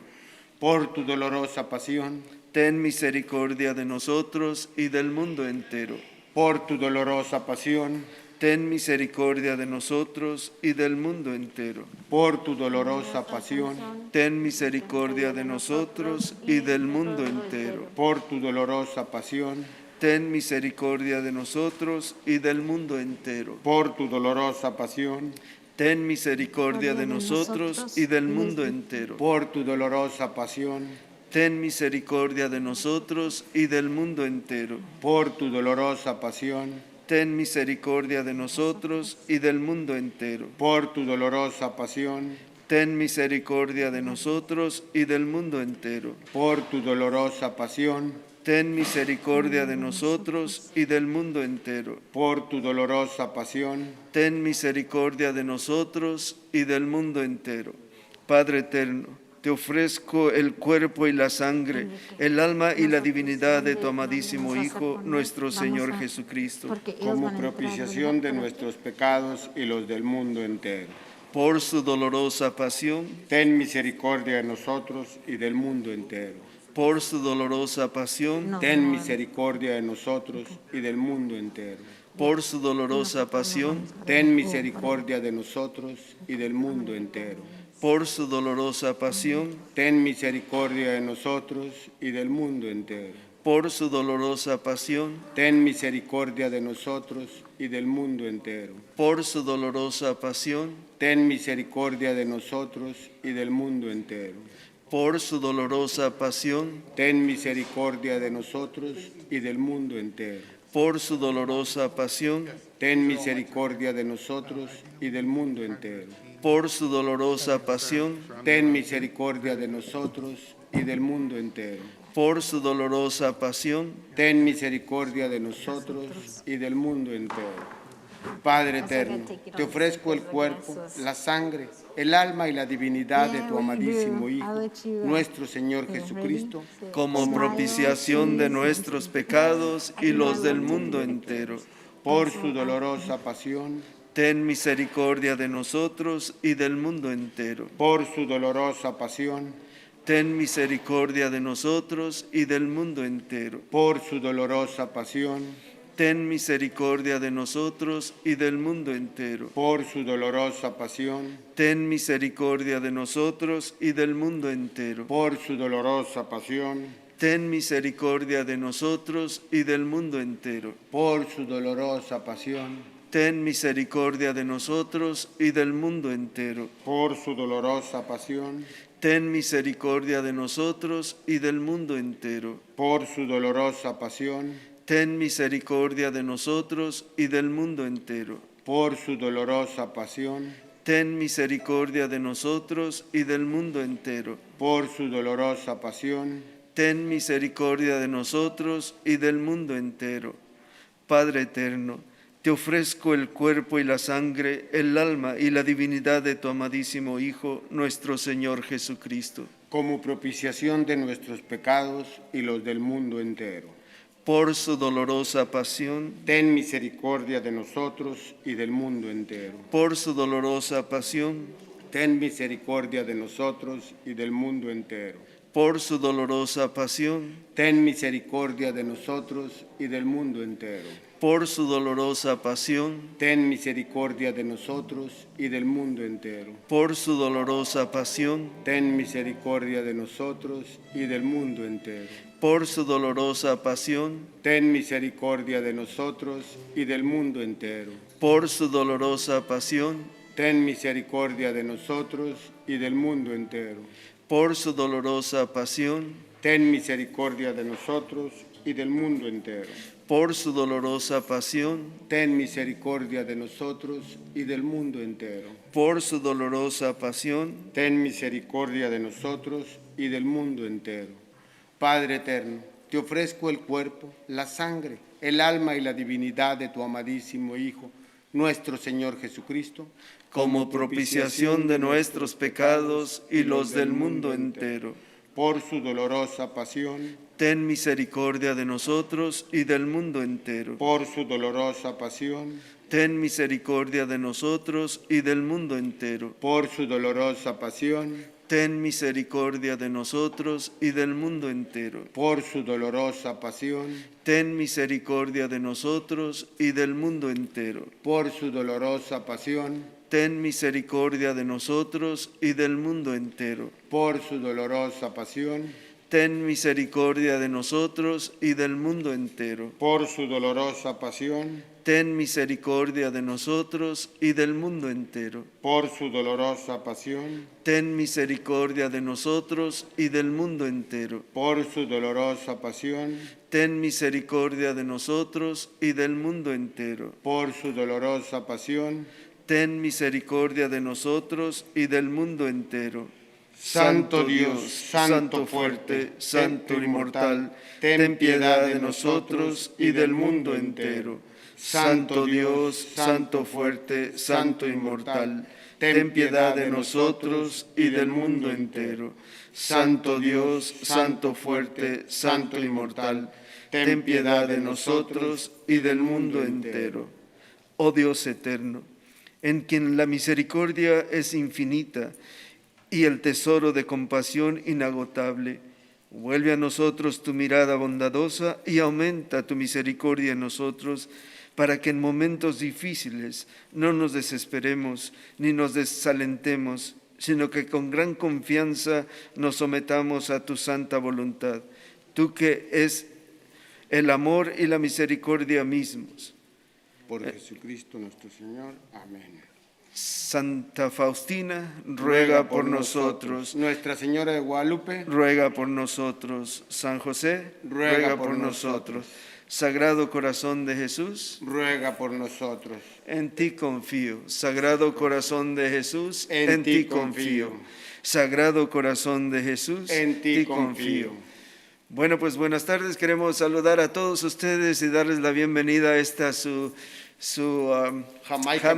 Por tu dolorosa pasión, ten misericordia de nosotros y del mundo entero. Por tu dolorosa pasión, ten misericordia de nosotros y del mundo entero. por tu dolorosa pasión, Ten misericordia de nosotros y del mundo entero. por tu dolorosa pasión, Ten misericordia de nosotros y del mundo entero. por tu dolorosa pasión, Ten misericordia de nosotros y del mundo entero. por tu dolorosa pasión, Ten misericordia de nosotros y del mundo entero. por tu dolorosa pasión, Ten misericordia de nosotros y del mundo entero. por tu dolorosa pasión, Ten misericordia de nosotros y del mundo entero. por tu dolorosa pasión, Ten misericordia de nosotros y del mundo entero. por tu dolorosa pasión, Ten misericordia de nosotros y del mundo entero. Padre eterno, te ofrezco el cuerpo y la sangre, el alma y la divinidad de tu amadísimo Hijo, nuestro Señor Jesucristo, como propiciación de nuestros pecados y los del mundo entero. por su dolorosa pasión, Ten misericordia de nosotros y del mundo entero. por su dolorosa pasión, Ten misericordia de nosotros y del mundo entero. por su dolorosa pasión, Ten misericordia de nosotros y del mundo entero. por su dolorosa pasión, Ten misericordia de nosotros y del mundo entero. por su dolorosa pasión, Ten misericordia de nosotros y del mundo entero. por su dolorosa pasión, Ten misericordia de nosotros y del mundo entero. por su dolorosa pasión, Ten misericordia de nosotros y del mundo entero. por su dolorosa pasión, Ten misericordia de nosotros y del mundo entero. por su dolorosa pasión, Ten misericordia de nosotros y del mundo entero. por su dolorosa pasión, Ten misericordia de nosotros y del mundo entero. Padre eterno, te ofrezco el cuerpo, la sangre, el alma y la divinidad de tu amadísimo Hijo, nuestro Señor Jesucristo, como propiciación de nuestros pecados y los del mundo entero. por su dolorosa pasión, Ten misericordia de nosotros y del mundo entero. por su dolorosa pasión, Ten misericordia de nosotros y del mundo entero. por su dolorosa pasión, Ten misericordia de nosotros y del mundo entero. por su dolorosa pasión, Ten misericordia de nosotros y del mundo entero. por su dolorosa pasión, Ten misericordia de nosotros y del mundo entero. por su dolorosa pasión, Ten misericordia de nosotros y del mundo entero. por su dolorosa pasión, Ten misericordia de nosotros y del mundo entero. por su dolorosa pasión, Ten misericordia de nosotros y del mundo entero. por su dolorosa pasión, Ten misericordia de nosotros y del mundo entero. por su dolorosa pasión, Ten misericordia de nosotros y del mundo entero. Padre eterno, te ofrezco el cuerpo y la sangre, el alma y la divinidad de tu amadísimo Hijo, nuestro Señor Jesucristo, como propiciación de nuestros pecados y los del mundo entero. por su dolorosa pasión, Ten misericordia de nosotros y del mundo entero. por su dolorosa pasión, Ten misericordia de nosotros y del mundo entero. por su dolorosa pasión, Ten misericordia de nosotros y del mundo entero. por su dolorosa pasión, Ten misericordia de nosotros y del mundo entero. por su dolorosa pasión, Ten misericordia de nosotros y del mundo entero. por su dolorosa pasión, Ten misericordia de nosotros y del mundo entero. por su dolorosa pasión, Ten misericordia de nosotros y del mundo entero. por su dolorosa pasión, Ten misericordia de nosotros y del mundo entero. por su dolorosa pasión, Ten misericordia de nosotros y del mundo entero. por su dolorosa pasión, Ten misericordia de nosotros y del mundo entero. Padre eterno, te ofrezco el cuerpo, la sangre, el alma y la divinidad de tu amadísimo Hijo, nuestro Señor Jesucristo, como propiciación de nuestros pecados y los del mundo entero. por su dolorosa pasión, Ten misericordia de nosotros y del mundo entero. por su dolorosa pasión, Ten misericordia de nosotros y del mundo entero. por su dolorosa pasión, ten misericordia de nosotros y del mundo entero. por su dolorosa pasión, Ten misericordia de nosotros y del mundo entero. por su dolorosa pasión, Ten misericordia de nosotros y del mundo entero. por su dolorosa pasión, Ten misericordia de nosotros y del mundo entero. por su dolorosa pasión, Ten misericordia de nosotros y del mundo entero. por su dolorosa pasión, Ten misericordia de nosotros y del mundo entero. por su dolorosa pasión, Ten misericordia de nosotros y del mundo entero. por su dolorosa pasión. Ten misericordia de nosotros y del mundo entero. Santo Dios, Santo fuerte, Santo inmortal, ten piedad de nosotros y del mundo entero. Santo Dios, Santo fuerte, Santo inmortal, ten piedad de nosotros y del mundo entero. Santo Dios, Santo fuerte, Santo inmortal, ten piedad de nosotros y del mundo entero. Oh Dios eterno, en quien la misericordia es infinita y el tesoro de compasión inagotable, vuelve a nosotros tu mirada bondadosa y aumenta tu misericordia en nosotros, para que en momentos difíciles no nos desesperemos ni nos desalentemos, sino que con gran confianza nos sometamos a tu santa voluntad, tú que es el amor y la misericordia mismos. Por Jesucristo nuestro Señor. Amén. Santa Faustina, ruega por nosotros. Nuestra Señora de Guadalupe, Ruega por nosotros. San José, ruega por nosotros. Sagrado Corazón de Jesús, ruega por nosotros. en ti confío. Sagrado Corazón de Jesús, En ti confío. Sagrado Corazón de Jesús, En ti confío. Bueno, pues buenas tardes. Queremos saludar a todos ustedes y darles la bienvenida a esta su Jamaica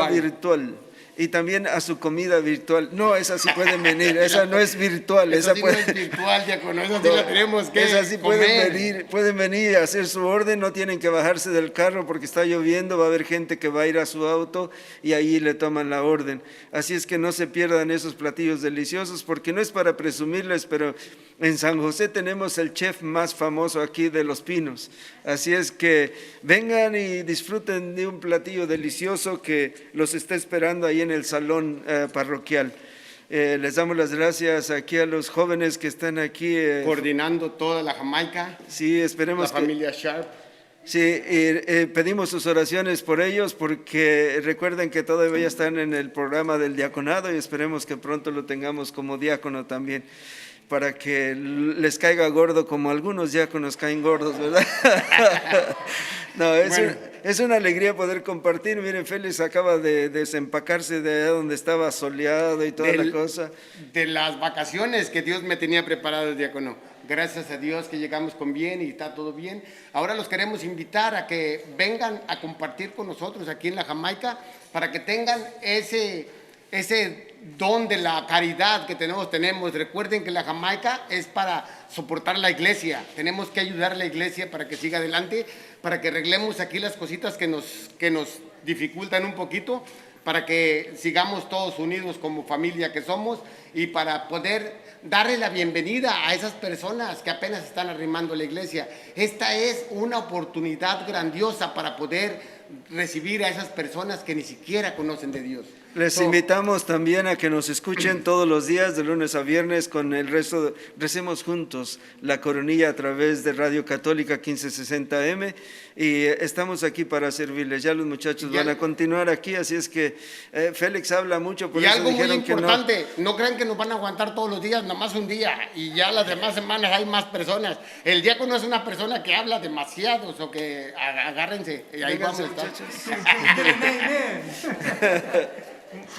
virtual. Y también a su comida virtual. No, esa sí pueden venir, esa no es virtual. Esa Esa sí puede... no es virtual, diácono, esa sí la tenemos que Esa sí comer. pueden venir a hacer su orden, no tienen que bajarse del carro porque está lloviendo, va a haber gente que va a ir a su auto y ahí le toman la orden. Así es que no se pierdan esos platillos deliciosos, porque no es para presumirles, pero en San José tenemos el chef más famoso aquí de Los Pinos. Así es que vengan y disfruten de un platillo delicioso que los está esperando ahí en el salón parroquial. Les damos las gracias aquí a los jóvenes que están aquí. Coordinando toda la Jamaica, Sí, la esperemos que... familia Sharp. Sí, pedimos sus oraciones por ellos, porque recuerden que todavía están en el programa del diaconado y esperemos que pronto lo tengamos como diácono también, para que les caiga gordo como algunos diáconos caen gordos, ¿verdad? No, es una alegría poder compartir. Miren, Félix acaba de desempacarse de donde estaba soleado y toda la cosa. De las vacaciones que Dios me tenía preparadas, diácono. Gracias a Dios que llegamos con bien y está todo bien. Ahora los queremos invitar a que vengan a compartir con nosotros aquí en la Jamaica, para que tengan ese don de la caridad que tenemos. Recuerden que la Jamaica es para soportar la iglesia. Tenemos que ayudar a la iglesia para que siga adelante, para que arreglemos aquí las cositas que nos dificultan un poquito, para que sigamos todos unidos como familia que somos, y para poder darle la bienvenida a esas personas que apenas están arrimando a la iglesia. Esta es una oportunidad grandiosa para poder recibir a esas personas que ni siquiera conocen de Dios. Les invitamos también a que nos escuchen todos los días, de lunes a viernes, con el resto. Recemos juntos la coronilla a través de Radio Católica 1560M, y estamos aquí para servirles. Ya los muchachos van a continuar aquí, así es que Félix habla mucho, por Y eso algo muy dijeron que no. importante, no crean que nos van a aguantar todos los días, nada más un día, y ya las demás semanas hay más personas. El diácono es una persona que habla demasiado, o que agárrense, y ahí Vénganse, vamos a estar.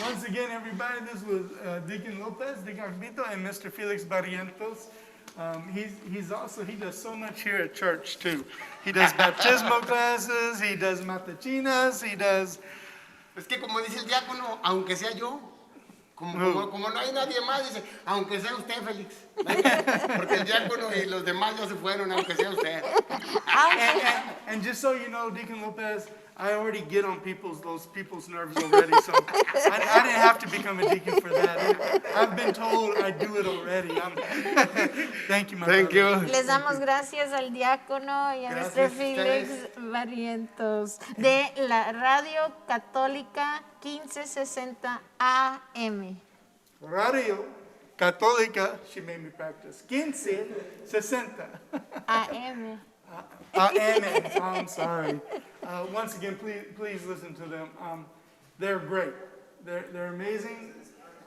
Once again, everybody, this was Deacon Lopez, Deacon Arbito, and Mr. Felix Barrientos. He does so much here at church too. He does baptismal classes, he does matachinas, he does... Es que como dice el diácono, aunque sea yo, como no hay nadie más, dice, aunque sea usted, Félix. Porque el diácono y los demás ya se fueron, aunque sea usted. And just so you know, Deacon Lopez, I already get on those people's nerves already, so I didn't have to become a deacon for that. I've been told I do it already. Thank you, my Thank brother. you. Les damos gracias al diácono y a Gracias nuestro a Félix ustedes. Barrientos de la Radio Católica 1560 AM. Radio Católica, she made me practice. 1560. AM. I'm sorry. Once again, please listen to them. They're great. They're amazing.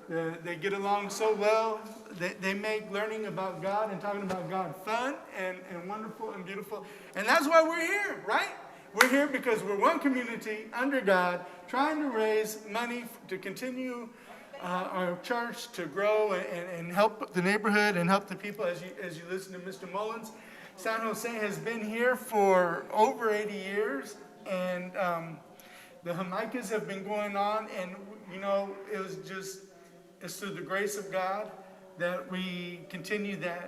They get along so well. They make learning about God and talking about God fun and wonderful and beautiful. And that's why we're here, right? We're here because we're one community under God, trying to raise money to continue our church to grow and help the neighborhood and help the people. As you listen to Mr. Mullins, San Jose has been here for over 80 years, and the Jamaicas have been going on, and it's through the grace of God that we continue the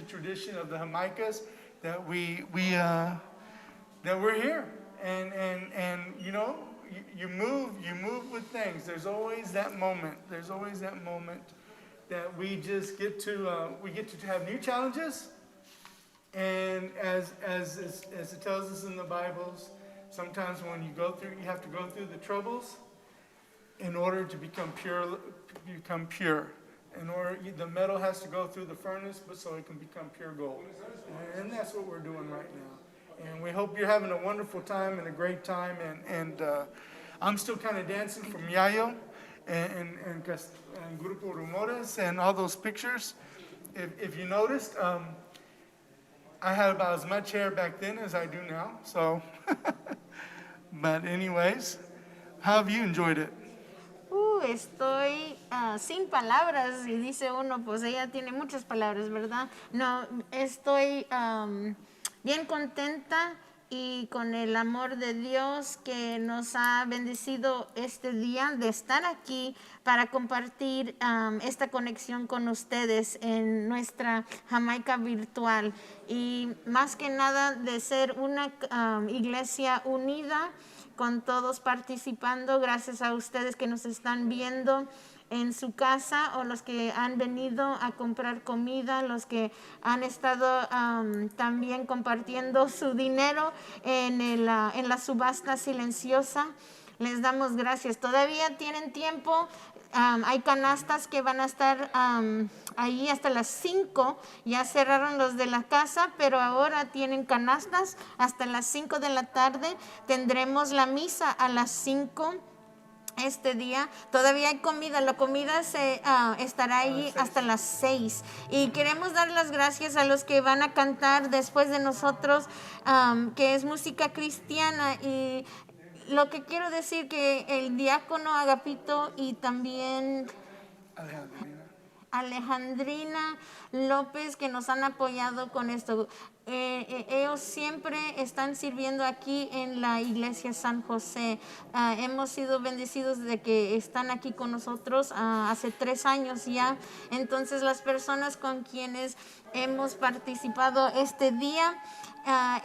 tradition of the Jamaicas, that that we're here, and you move with things. There's always that moment that we just get to have new challenges. And as it tells us in the Bibles, sometimes when you have to go through the troubles in order to become pure. The metal has to go through the furnace, but so it can become pure gold. And that's what we're doing right now. And we hope you're having a wonderful time and a great time. And I'm still kind of dancing from Yayo and Grupo Rumores and all those pictures. If you noticed, I had about as much hair back then as I do now, so. But anyways, how have you enjoyed it? Estoy sin palabras y dice uno, pues ella tiene muchas palabras, ¿verdad? No, estoy bien contenta y con el amor de Dios que nos ha bendecido este día de estar aquí para compartir esta conexión con ustedes en nuestra Jamaica virtual y más que nada de ser una iglesia unida con todos participando, gracias a ustedes que nos están viendo en su casa o los que han venido a comprar comida, los que han estado también compartiendo su dinero en la subasta silenciosa. Les damos gracias. Todavía tienen tiempo. Hay canastas que van a estar ahí hasta las 5. Ya cerraron los de la casa, pero ahora tienen canastas hasta las 5 de la tarde. Tendremos la misa a las 5. Este día todavía hay comida, la comida estará ahí hasta las 6 y queremos dar las gracias a los que van a cantar después de nosotros, que es música cristiana, y lo que quiero decir que el diácono Agapito y también Alejandrina López, que nos han apoyado con esto. Ellos siempre están sirviendo aquí en la iglesia San José. Hemos sido bendecidos de que están aquí con nosotros hace 3 años ya. Entonces las personas con quienes hemos participado este día,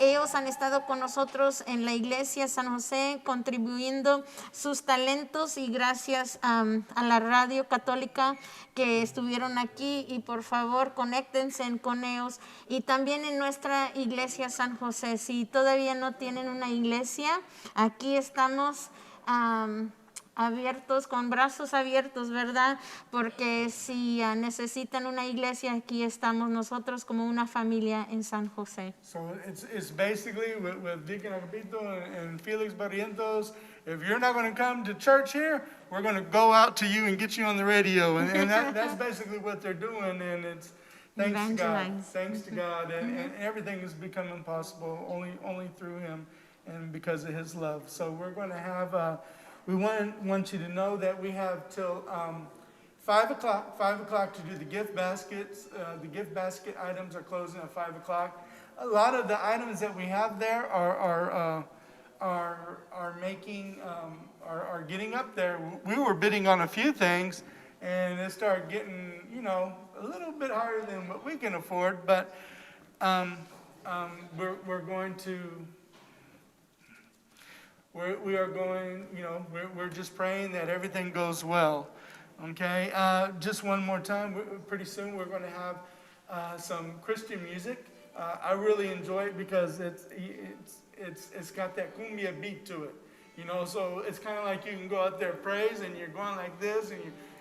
ellos han estado con nosotros en la iglesia San José contribuyendo sus talentos, y gracias a la radio católica que estuvieron aquí, y por favor conéctense con ellos. Y también en nuestra iglesia San José, si todavía no tienen una iglesia, aquí estamos abiertos, con brazos abiertos, ¿verdad? Porque si necesitan una iglesia, aquí estamos nosotros como una familia en San José. So it's basically with Deacon Agapito and Felix Barrientos. If you're not going to come to church here, we're going to go out to you and get you on the radio. And that's basically what they're doing. And it's thanks to God. Thanks to God. And everything has become impossible only through Him and because of His love. So we're going to have, we want you to know that we have till 5 o'clock to do the gift baskets. The gift basket items are closing at 5 o'clock. A lot of the items that we have there are getting up there. We were bidding on a few things, and it started getting, a little bit higher than what we can afford. But we're going to we are going, we're just praying that everything goes well. Okay, just one more time. Pretty soon we're going to have some Christian music. I really enjoy it because it's got that cumbia beat to it. So it's kind of like you can go out there praise and you're going like this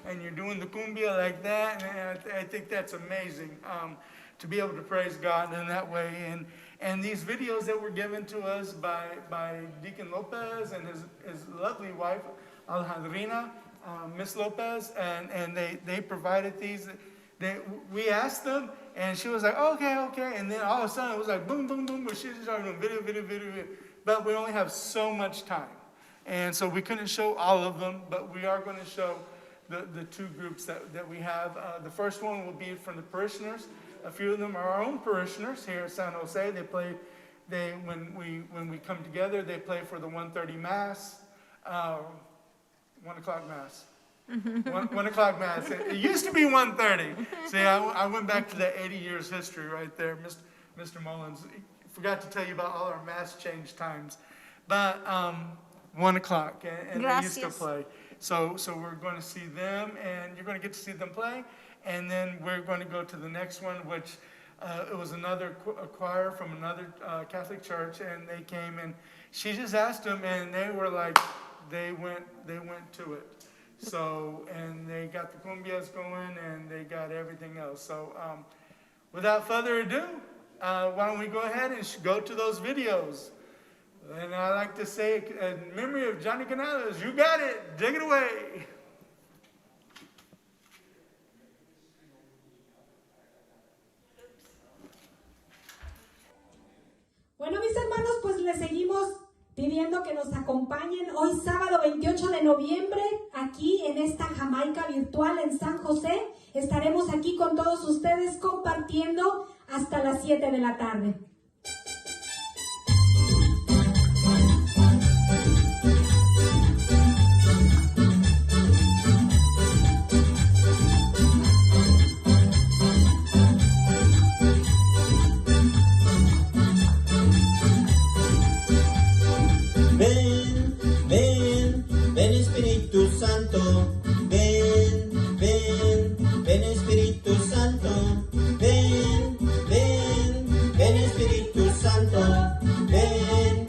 and you're doing the cumbia like that. And I think that's amazing to be able to praise God in that way. And these videos that were given to us by Deacon Lopez and his lovely wife, Alejandrina, Miss Lopez, and they provided these. We asked them, and she was like, okay. And then all of a sudden, it was like, boom, boom, boom. But she started doing video. But we only have so much time. And so we couldn't show all of them, but we are going to show the two groups that we have. The first one will be from the parishioners. A few of them are our own parishioners here at San Jose. When we come together, they play for the 1:30 Mass, 1 o'clock Mass. 1 o'clock Mass. It used to be 1:30. See, I went back to that 80 years history right there. Mr. Mullins forgot to tell you about all our Mass change times. But 1 o'clock, and they used to play. So we're going to see them, and you're going to get to see them play. And then we're going to go to the next one, which it was another choir from another Catholic church, and they came, and she just asked them, and they were like, they went to it. So, and they got the cumbias going, and they got everything else. So, without further ado, why don't we go ahead and go to those videos? And I like to say, in memory of Johnny Canales, you got it, dig it away. Bueno, mis hermanos, pues les seguimos pidiendo que nos acompañen hoy sábado 28 de noviembre aquí en esta Jamaica virtual en San José. Estaremos aquí con todos ustedes compartiendo hasta las 7 de la tarde. Ven Espíritu Santo, ven Espíritu Santo, ven Espíritu Santo, ven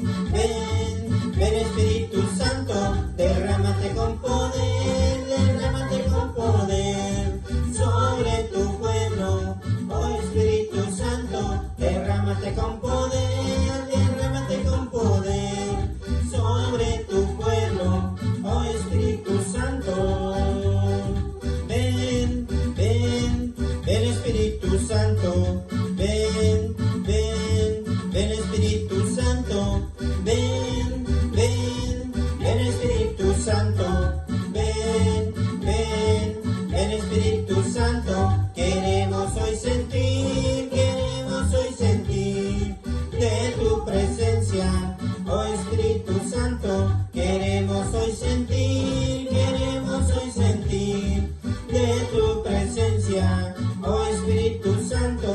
Espíritu Santo, derrámate con poder sobre tu pueblo, oh Espíritu Santo, derrámate con poder sobre tu pueblo, oh Espíritu Santo. Ven Espíritu Santo, ven Espíritu Santo, ven Espíritu Santo, ven Espíritu Santo. Queremos hoy sentir de tu presencia, oh Espíritu Santo. Queremos hoy sentir de tu presencia, oh Espíritu Santo.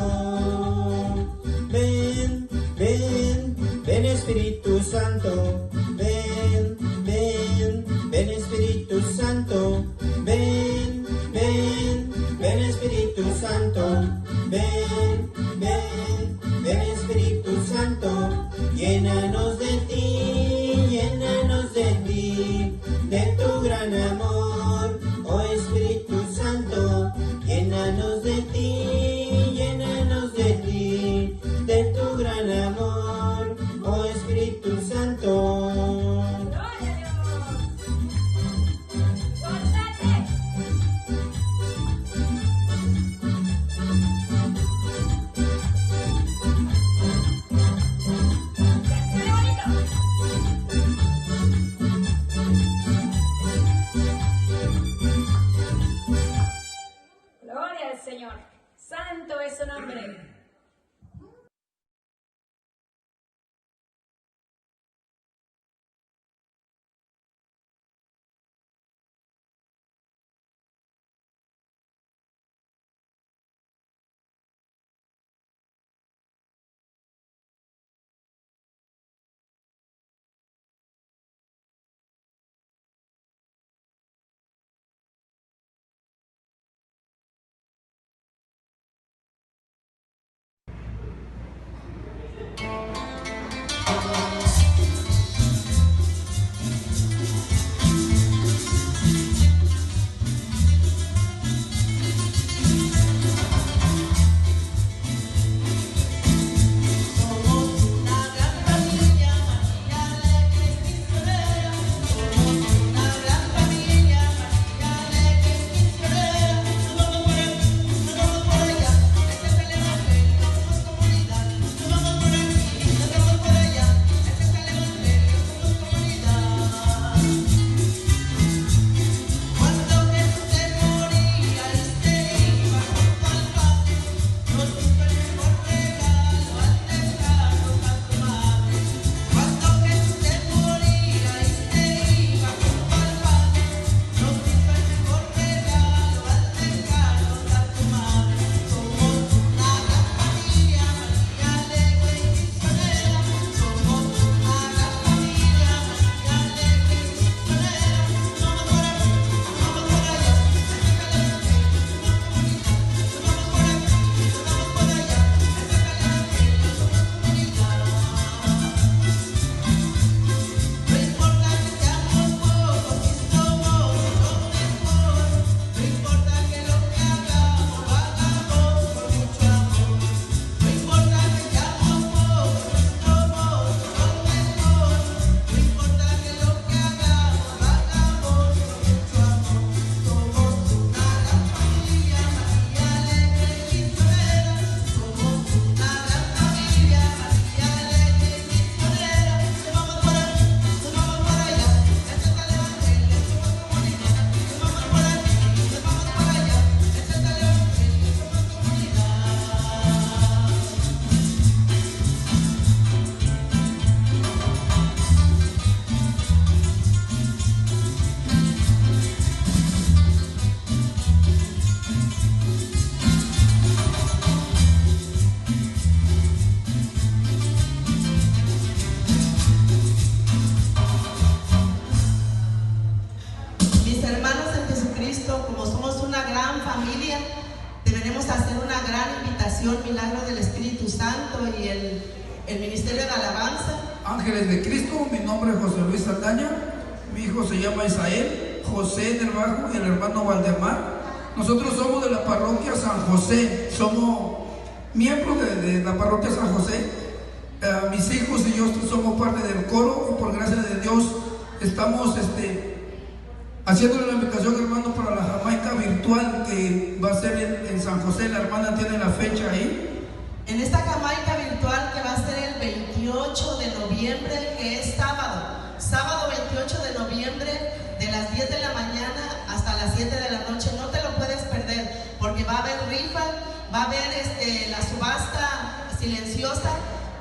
Ven Espíritu Santo, ven Espíritu Santo, ven Espíritu Santo, ven Espíritu Santo, llénanos de tu gran amor, oh Espíritu Santo, llénanos de tu gran amor, oh Espíritu Santo. ¡Gloria a Dios! el Ministerio de Alabanza. Ángeles de Cristo, mi nombre es José Luis Saldaña, mi hijo se llama Isael, José en el bajo y el hermano Valdemar. Nosotros somos de la parroquia San José, somos miembros de la parroquia San José. Mis hijos y yo somos parte del coro y por gracia de Dios estamos haciéndole la invitación, hermano, para la Jamaica virtual que va a ser en San José. La hermana tiene la fecha ahí. En esta Jamaica virtual que va a ser el 28 de noviembre, que es sábado 28 de noviembre, de las 10 de la mañana hasta las 7 de la noche. No te lo puedes perder, porque va a haber rifa, va a haber la subasta silenciosa,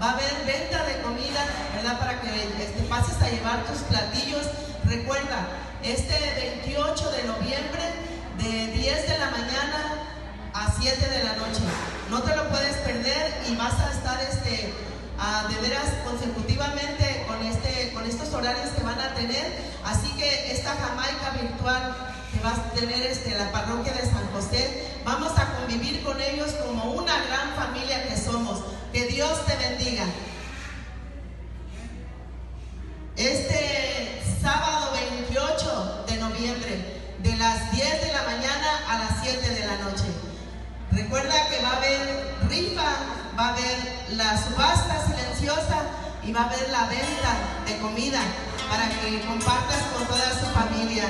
va a haber venta de comida, ¿verdad? Para que pases a llevar tus platillos. Recuerda, este 28 de noviembre, de 10 de la mañana a 7 de la noche. No te lo puedes perder y vas a estar de veras consecutivamente con estos horarios que van a tener. Así que esta Jamaica virtual que va a tener la parroquia de San José, vamos a convivir con ellos como una gran familia que somos. Que Dios te bendiga. Este sábado 28 de noviembre, de las 10 de la mañana a las 7 de la noche. Recuerda que va a haber rifa, va a haber la subasta silenciosa y va a haber la venta de comida para que compartas con toda su familia.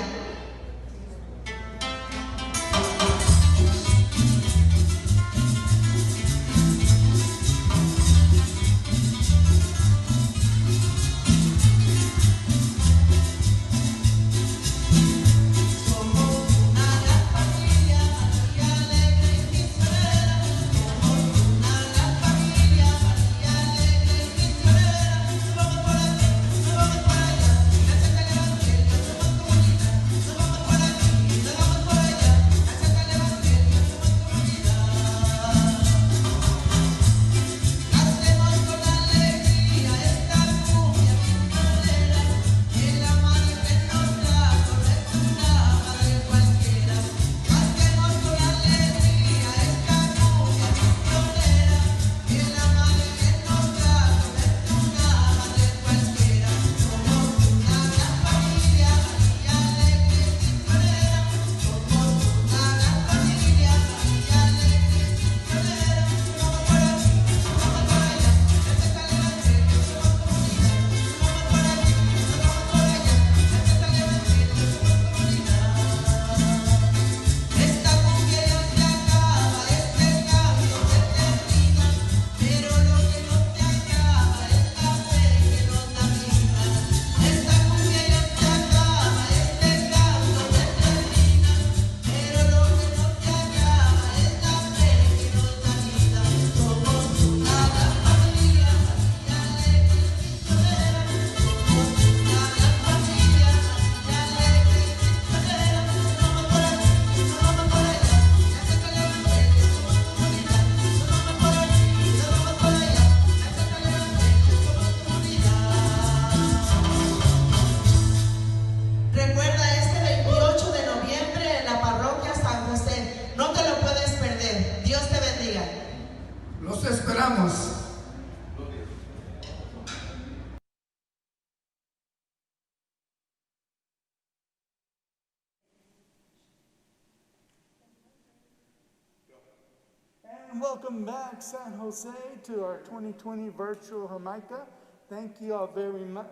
Welcome back, San Jose, to our 2020 virtual Jamaica. Thank you all very much.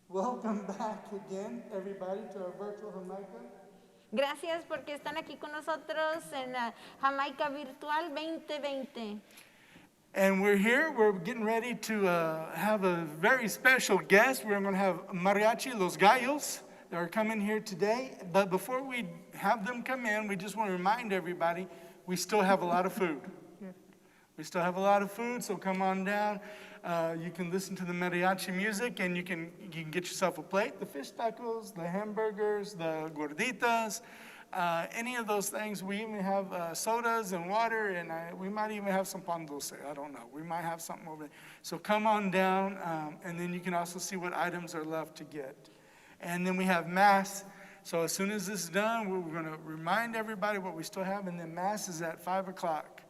Welcome back again, everybody, to our virtual Jamaica. Gracias porque están aquí con nosotros en la Jamaica Virtual 2020. And we're here, we're getting ready to have a very special guest. We're going to have Mariachi, Los Gallos, that are coming here today. But before we have them come in, we just want to remind everybody, we still have a lot of food. We still have a lot of food, so come on down. You can listen to the mariachi music, and you can get yourself a plate. The fish tacos, the hamburgers, the gorditas, any of those things. We even have sodas and water, and we might even have some pan dulce. I don't know. We might have something over there. So come on down, and then you can also see what items are left to get. And then we have Mass. So as soon as this is done, we're going to remind everybody what we still have, and then Mass is at 5 o'clock.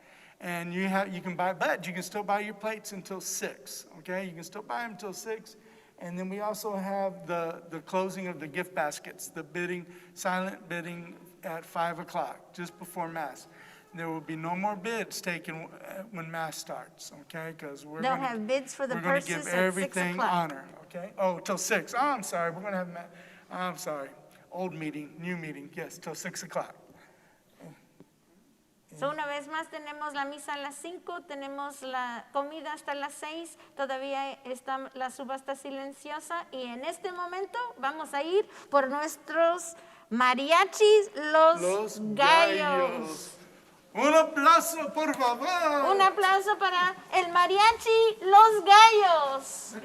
And you can buy, but you can still buy your plates until 6, okay? You can still buy them until 6. And then we also have the closing of the gift baskets, the bidding, silent bidding at 5 o'clock, just before Mass. There will be no more bids taken when Mass starts, okay? Because we're They'll going have bids for the to purses give at 6 everything o'clock. honor, okay? Oh, till 6. Oh, I'm sorry. We're going to have, I'm sorry. Old meeting, new meeting, yes, till 6 o'clock. So, una vez más tenemos la misa a las 5, tenemos la comida hasta las 6, todavía está la subasta silenciosa y en este momento vamos a ir por nuestros mariachis, los gallos. Un aplauso, por favor. Un aplauso para el mariachi, los gallos.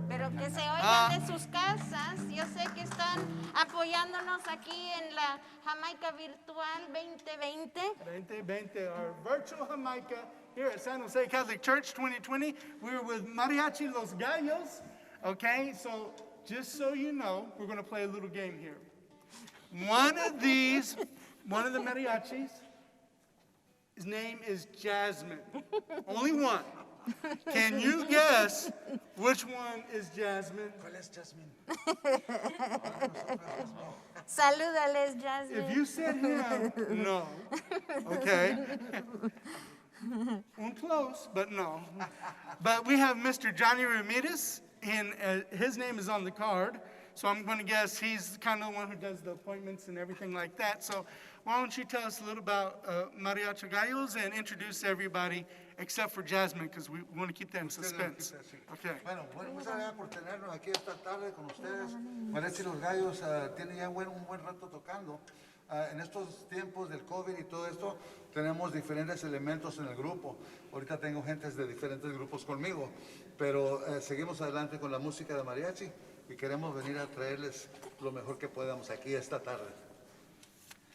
Pero que se oigan de sus casas. Yo sé que están apoyándonos aquí en la Jamaica Virtual 2020. 2020, our virtual Jamaica here at San Jose Catholic Church 2020. We're with Mariachi Los Gallos. Okay, so just so you know, we're going to play a little game here. One of the mariachis, his name is Jasmine. Only one. Can you guess which one is Jasmine? ¿Cuál es Jasmine? Salúdales, Jasmine. If you said him, no. Okay. Close, but no. But we have Mr. Johnny Ramirez, and his name is on the card. So I'm going to guess he's kind of the one who does the appointments and everything like that. So why don't you tell us a little about Mariachi Gallos and introduce everybody except for Jasmine, because we want to keep that in suspense. Okay. Bueno, muchas gracias por tenernos aquí esta tarde con ustedes. Mariachi Los Gallos tiene ya un buen rato tocando. En estos tiempos del COVID y todo esto, tenemos diferentes elementos en el grupo. Ahorita tengo gentes de diferentes grupos conmigo, pero seguimos adelante con la música de mariachi y queremos venir a traerles lo mejor que podamos aquí esta tarde.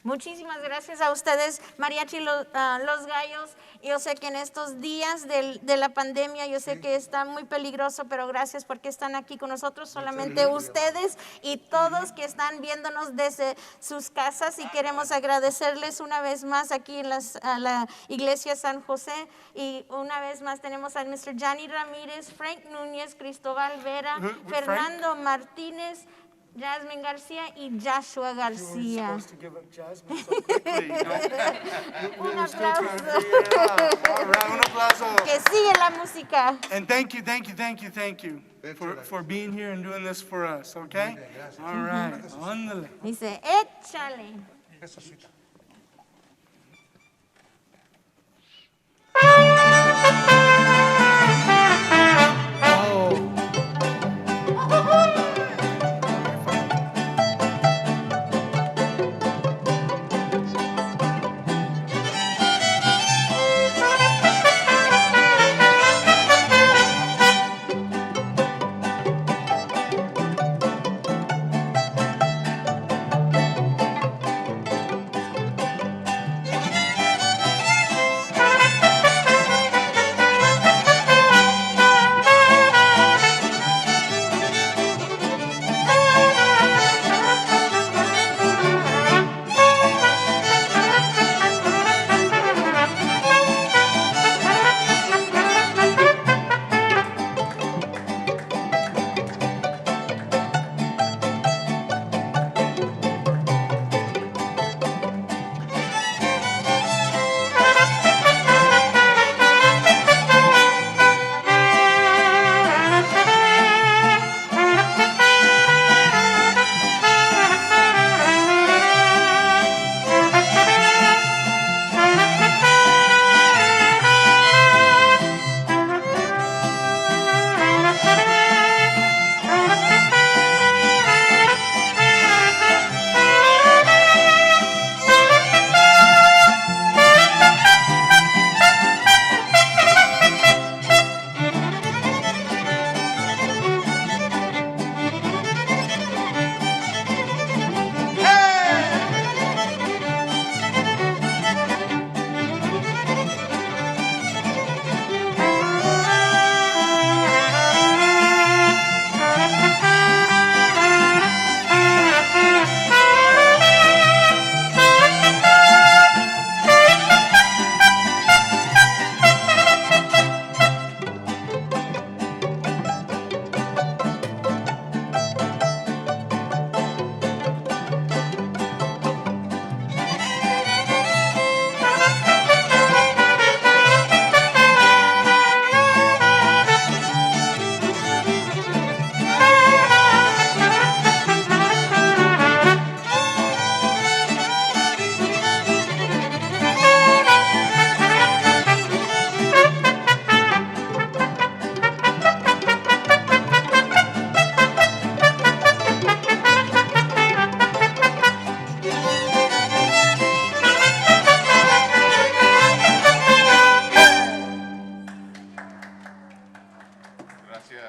Muchísimas gracias a ustedes, Mariachi Los Gallos. Yo sé que en estos días de la pandemia, yo sé que está muy peligroso, pero gracias porque están aquí con nosotros, solamente ustedes y todos que están viéndonos desde sus casas, y queremos agradecerles una vez más aquí en a la Iglesia San José, y una vez más tenemos a Mr. Johnny Ramírez, Frank Núñez, Cristóbal Vera, Fernando Martínez, Jasmine García y Joshua García. Un aplauso. Un aplauso. Que sigue la música. And thank you for being here and doing this for us, okay? All right. Ándale. Dice, échale.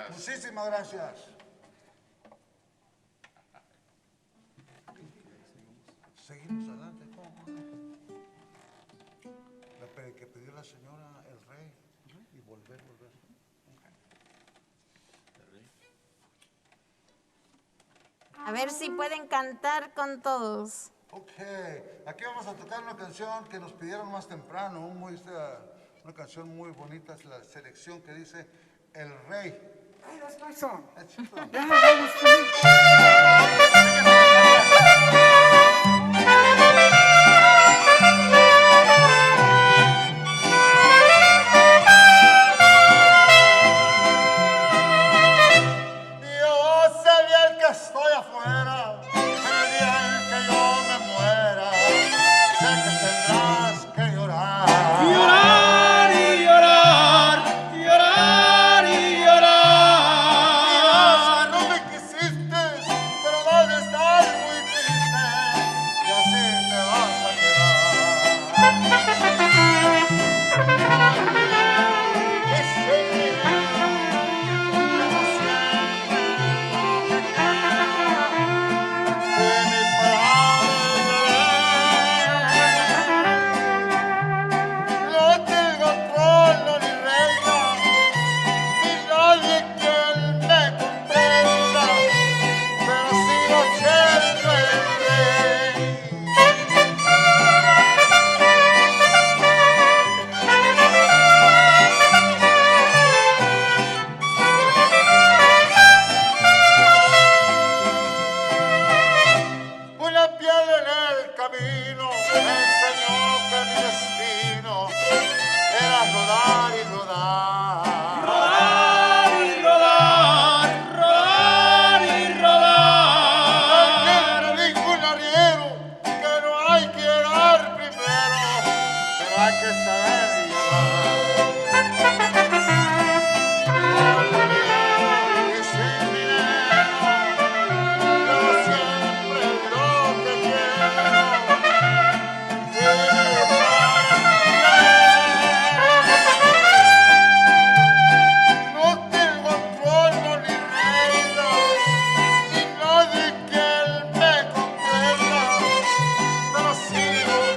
Muchísimas gracias. Seguimos adelante. Que pidió la señora el rey y volver. A ver si pueden cantar con todos. Ok, aquí vamos a tocar una canción que nos pidieron más temprano, una canción muy bonita, es la selección que dice El Rey. Hey, that's my song. That's your song. Yeah, that was for me. Dios es el que estoy a que saber llevar. Ese dinero, yo siempre lo que quiero es no tengo trono ni reina, ni nadie que él me comprenda, pero sigo el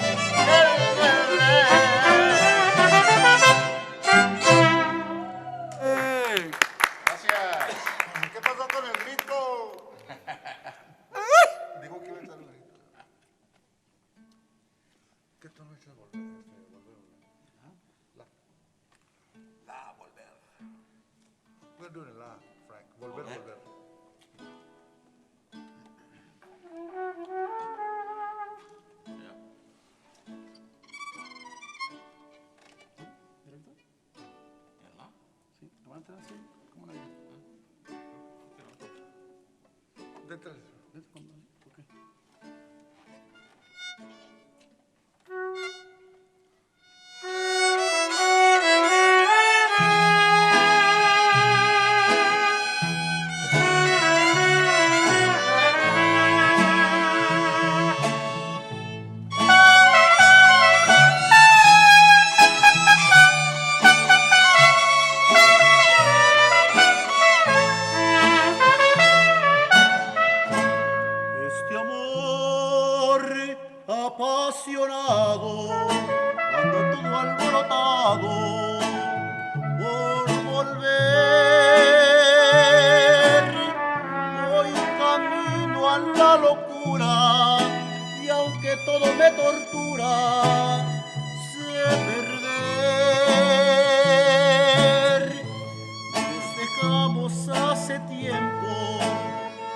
Gracias. ¿Qué pasó con el grito? Digo que iba a estar el grito. ¿Qué tono es volver? La volver. We're doing la, Frank. Volver, volver. Sí, levanta así, como una detrás, ok. Este amor apasionado anda todo alborotado por volver. Voy camino a la locura y aunque todo me tortura, sé perder. Nos dejamos hace tiempo,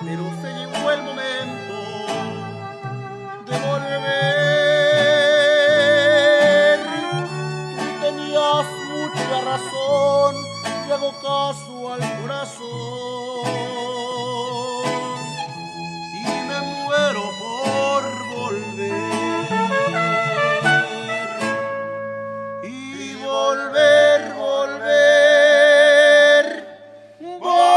pero se llegó el momento de volver. Tú tenías mucha razón, y hago caso al corazón y me muero por volver. Y volver, volver, volver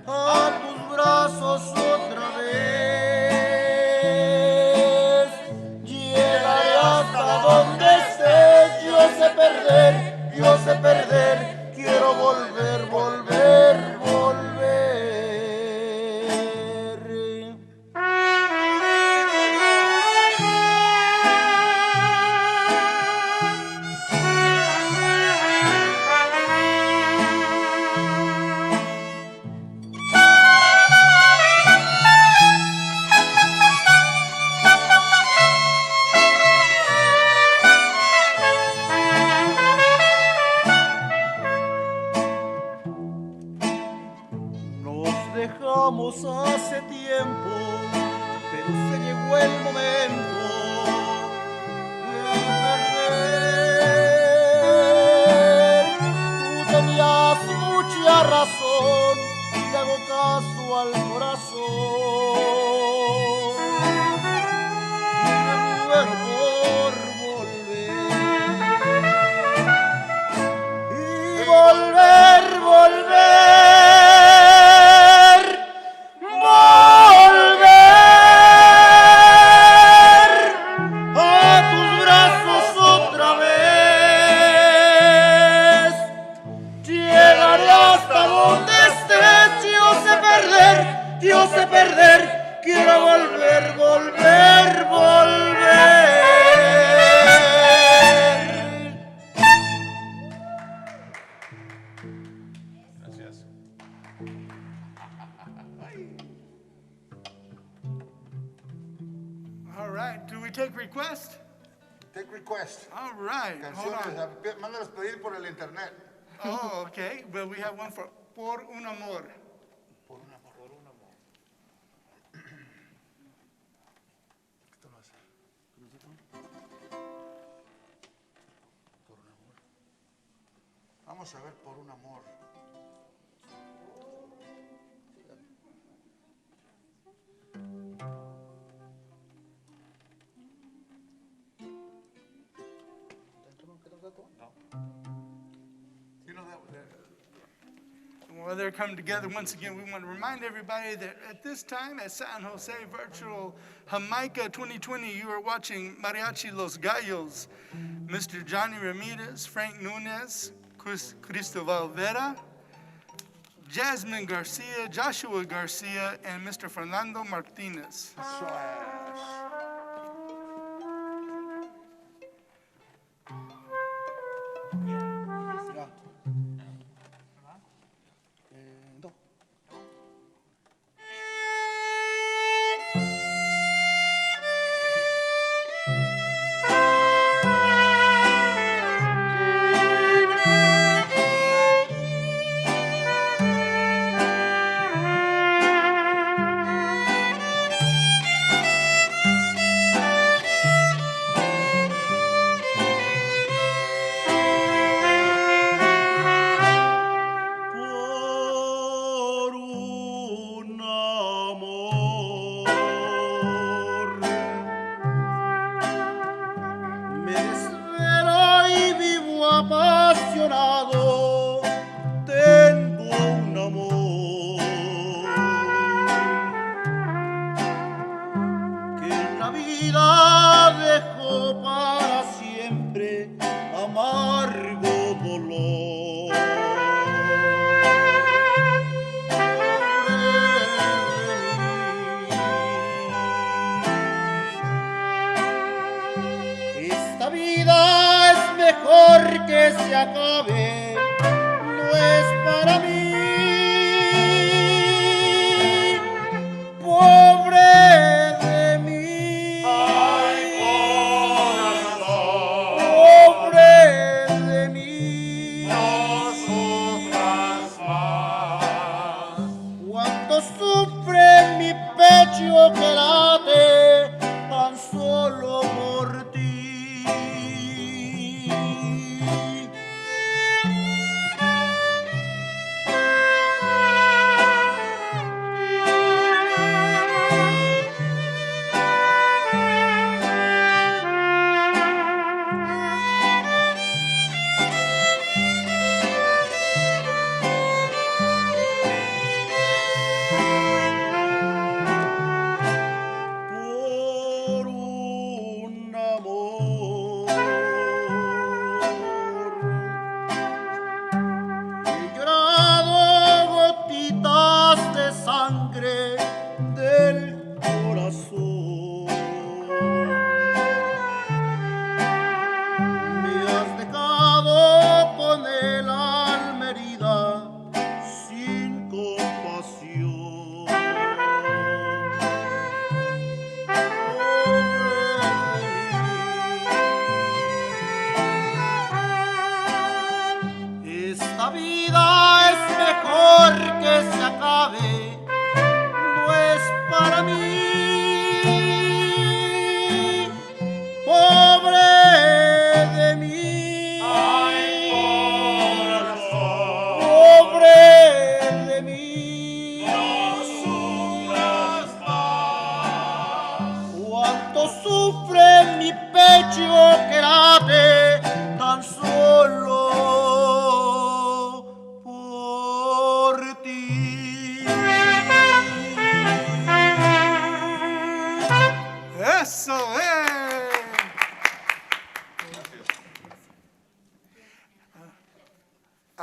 a tus brazos otra vez. Llegaré hasta donde estés, yo sé perder, quiero volver, volver, volver. Nos dejamos hace tiempo, pero se llegó el momento de perder. Tú tenías mucha razón y hago caso al corazón y me muero por volver. Y volver, volver, volver a tus brazos otra vez. Llegaré hasta donde estés, yo sé perder, quiero volver, volver, volver. Gracias. All right, do we take requests? Take request. All right, hold Canciones, on. mándalas pedir por el internet. Oh, okay, well, we have one for Por un Amor. Por un amor. Por un amor. Esto lo hace. Por un amor. Vamos a ver por un amor. while they're coming together, once again, we want to remind everybody that at this time at San Jose Virtual Jamaica 2020, you are watching Mariachi Los Gallos, Mr. Johnny Ramirez, Frank Nunez, Cristobal Vera, Jasmine Garcia, Joshua Garcia, and Mr. Fernando Martinez.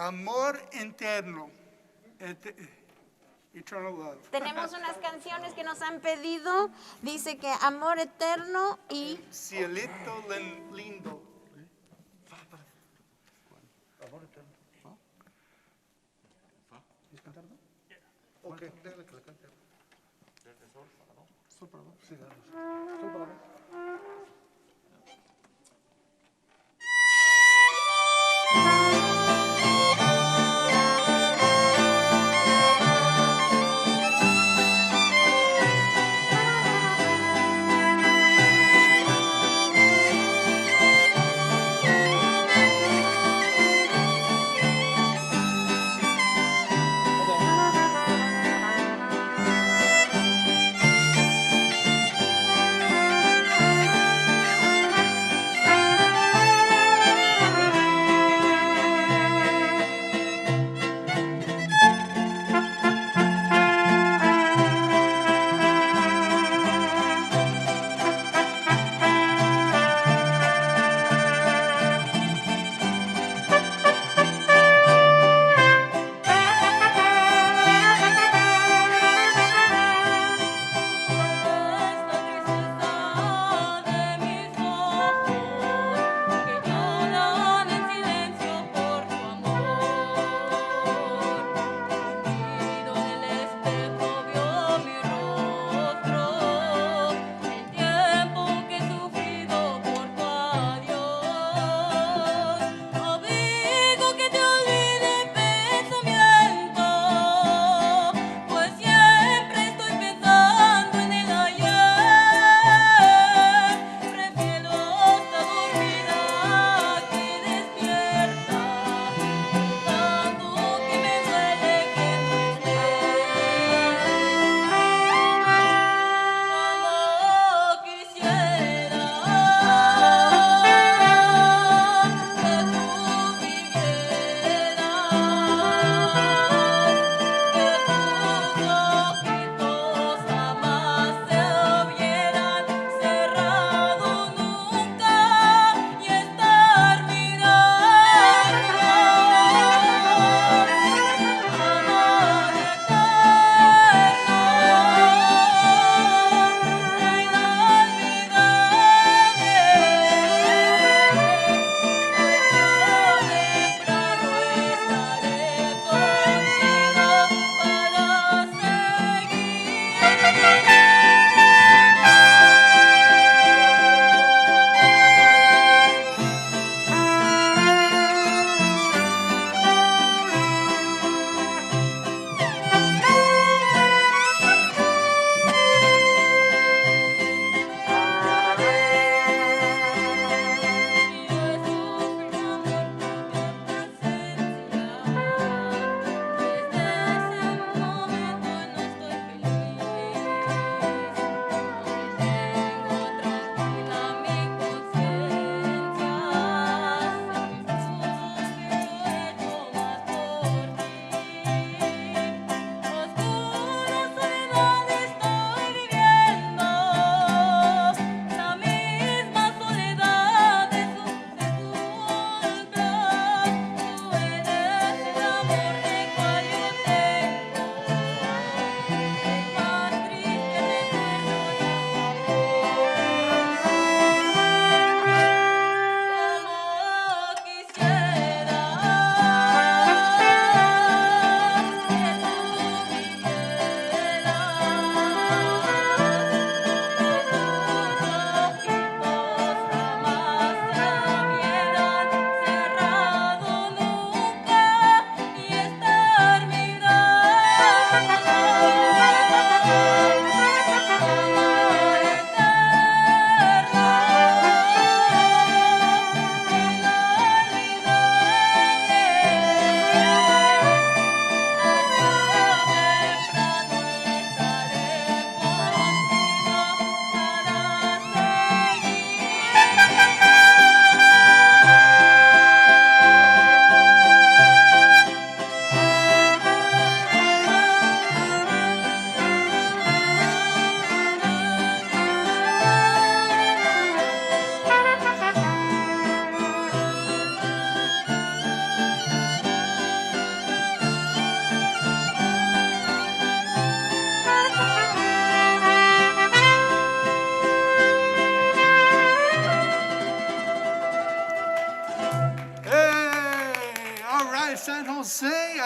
Amor interno. Eternal love. Tenemos unas canciones que nos han pedido. Dice que amor eterno y Cielito lindo. Amor eterno. ¿Quieres cantarlo? Ok, déjale que la cante. Sol para do. Sí, sol para do.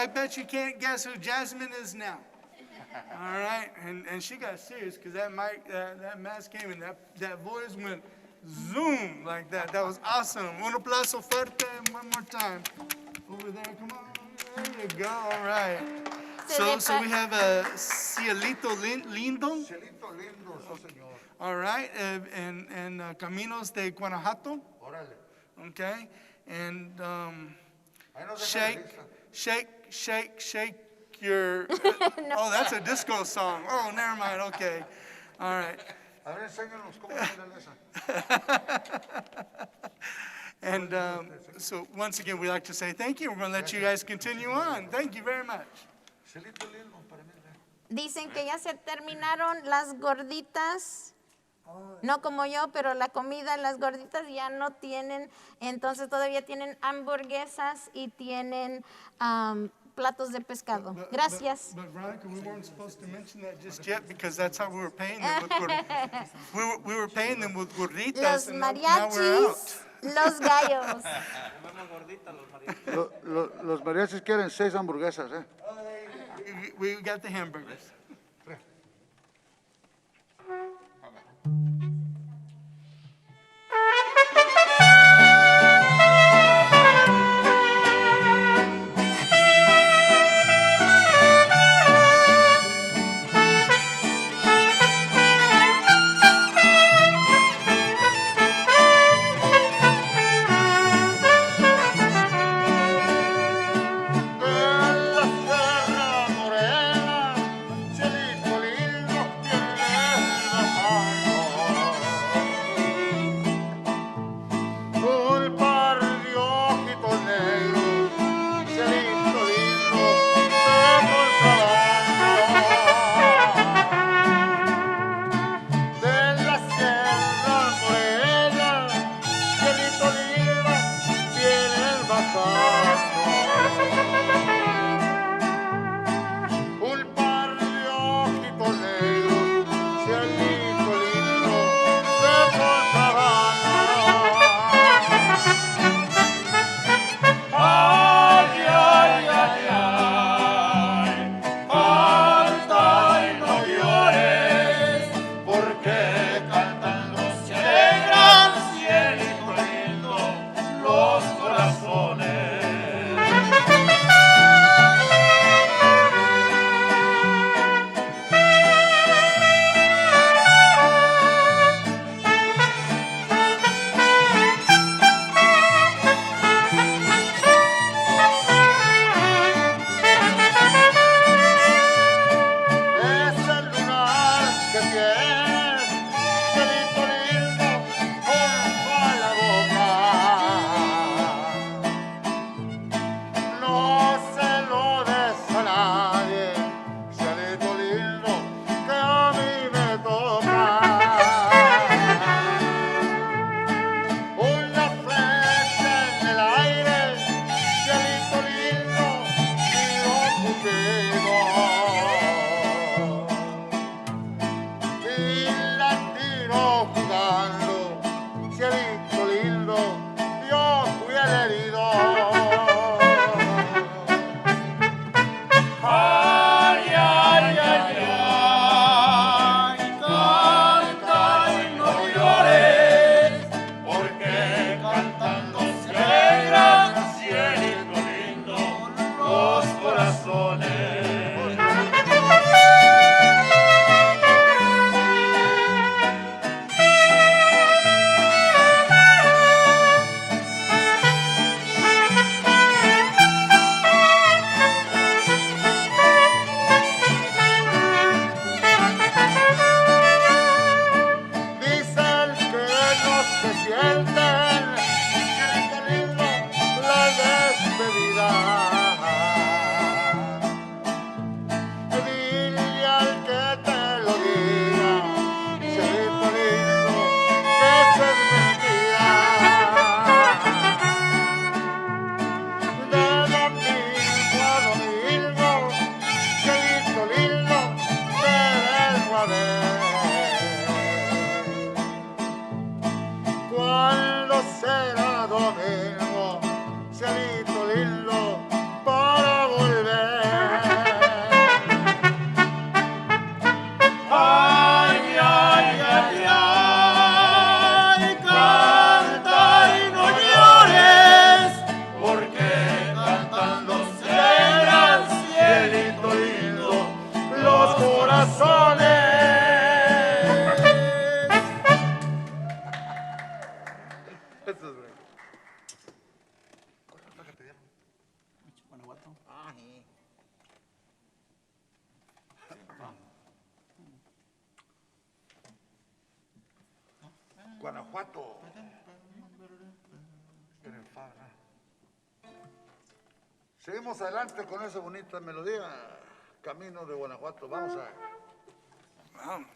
I bet you can't guess who Jasmine is now. All right, and she got serious because that mask came and that voice went zoom like that. That was awesome. Un aplauso fuerte one more time. Over there, come on. There you go. All right. So we have a Cielito Lindo. Cielito lindo, sí, señor. All right, and Caminos de Guanajuato. Órale. Okay, and Ahí nos deja la shake, lista. shake, shake, shake your. Oh, that's a disco song. Oh, never mind. Okay, all right. A ver, enséñanos cómo bailan esa. And so once again, we like to say thank you. We're going to let you guys continue on. Thank you very much. Cielito lindo, para mí. Dicen que ya se terminaron las gorditas. No como yo, pero la comida, las gorditas ya no tienen. Entonces todavía tienen hamburguesas y tienen platos de pescado. Gracias. But Veronica, we weren't supposed to mention that just yet because that's how we were paying them with we were paying them with gorditas. Los and now we're out. mariachis, los gallos. Los mariachis quieren 6 hamburguesas, ¿eh? We got the hamburgers. Guanajuato. En el Far. Seguimos adelante con esa bonita melodía. Camino de Guanajuato. Vamos a... Vamos.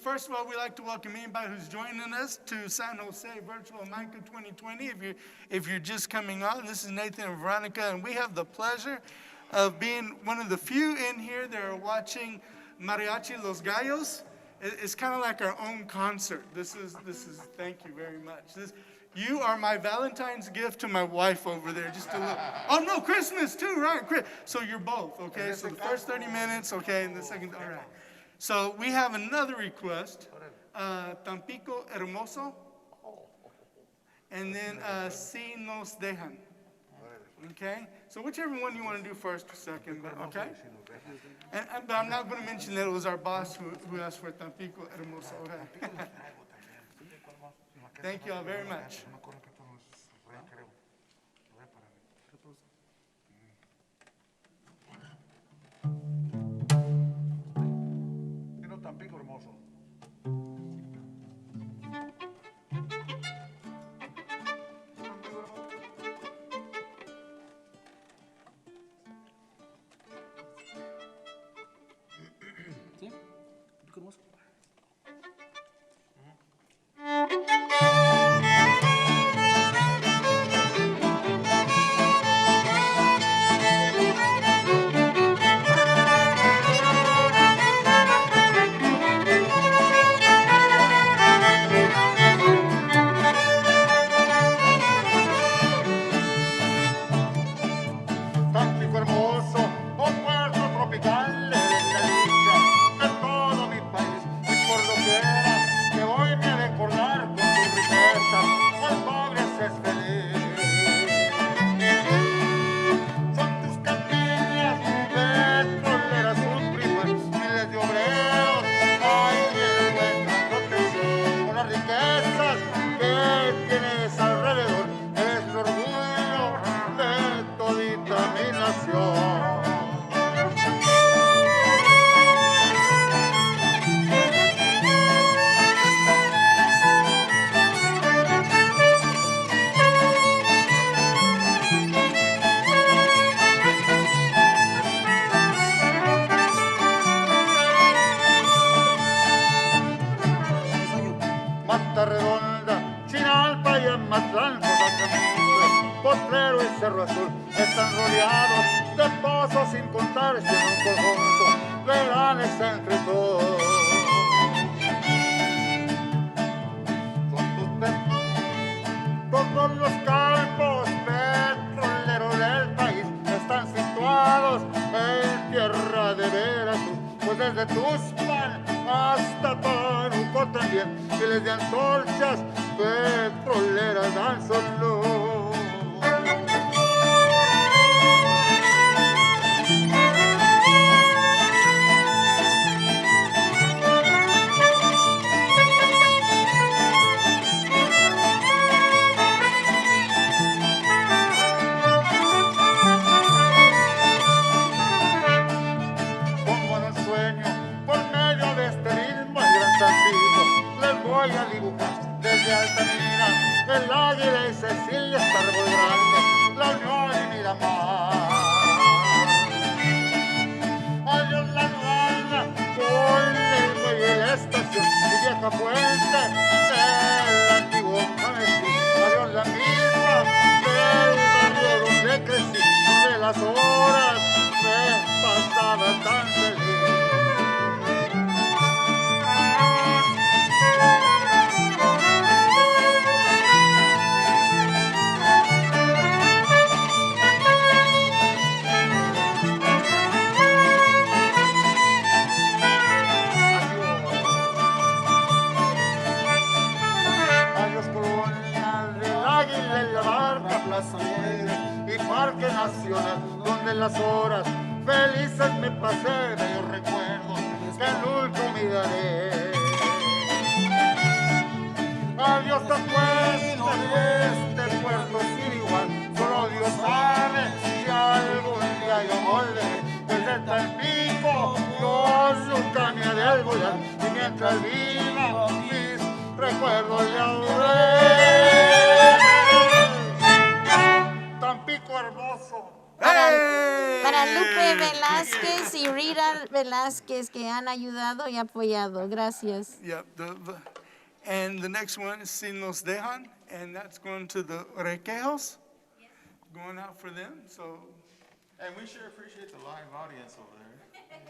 First of all, we'd like to welcome anybody who's joining us to San Jose Virtual Mica 2020. If you're just coming on, this is Nathan and Veronica, and we have the pleasure of being one of the few in here that are watching Mariachi Los Gallos. It's kind of like our own concert. This is. Thank you very much. You are my Valentine's gift to my wife over there. Just a little. Oh no, Christmas too, right? So you're both, okay? So the first 30 minutes, okay, and the second. All right. So we have another request, Tampico Hermoso. and then si nos dejan. Okay? So whichever one you want to do first or second, but okay? But I'm not going to mention that it was our boss who asked for Tampico Hermoso. Okay? Thank you all very much. Tampico Hermoso. ¿Sí? Tampico Hermoso. Tampico hermoso, oh puerto tropical, eres la dicha de todo mi país. Y por lo que era, que hoy me ha de acordar con tus riquezas, el pobre se es feliz. Son tus campiñas, petroleras, sus primas, miles de obreros, ay, que encuentran protección por las riquezas que tienes alrededor. Es el orgullo de todita mi nación. Mata Redonda, Chinalpa y Amatlán, Cozacamonte, Potrero y Cerro Azul están rodeados de pozos sin contarse en un conjunto, veranes entre todos. Todos los campos petroleros del país están situados en tierra de Veracruz, pues desde Tuxpan hasta Pánuco también, miles de antorchas petroleras dan su luz. Pongo en un sueño por medio de este ritmo el gran Tampico, les voy a dibujar desde Altamira el Águila y Cecilia hasta Árbol Grande, la Unión y Miramar. Adiós la aduana, ponle el muelle y la estación y vieja fuente del antiguo Canesí. Adiós la misma del barrio donde crecí, donde las horas me pasaba tan feliz. Adiós colonia del Águila y la Barca, Plaza Negra y Parque Nacional, donde las horas felices me pasé, bellos recuerdos que nunca olvidaré. Adiós Tacuesta, este puerto sin igual, solo Dios sabe si algún día yo volveré. Desde Tampico yo nunca me haré olvidar, y mientras viva mis recuerdos le auré. Tampico hermoso. Para Lupe Velasquez y Rita Velasquez que han ayudado y apoyado. Gracias. Yep. And the next one is Si Nos Dejan, and that's going to the Requejos, going out for them. So, And we sure appreciate the live audience over there.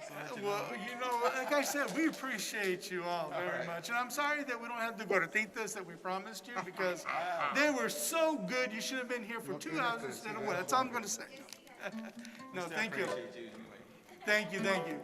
So that well, you know, like I said, we appreciate you all very much. And I'm sorry that we don't have the gorditas that we promised you, because they were so good. You should have been here for 2 hours instead of one. That's all I'm going to say. No, thank you. Thank you, thank you.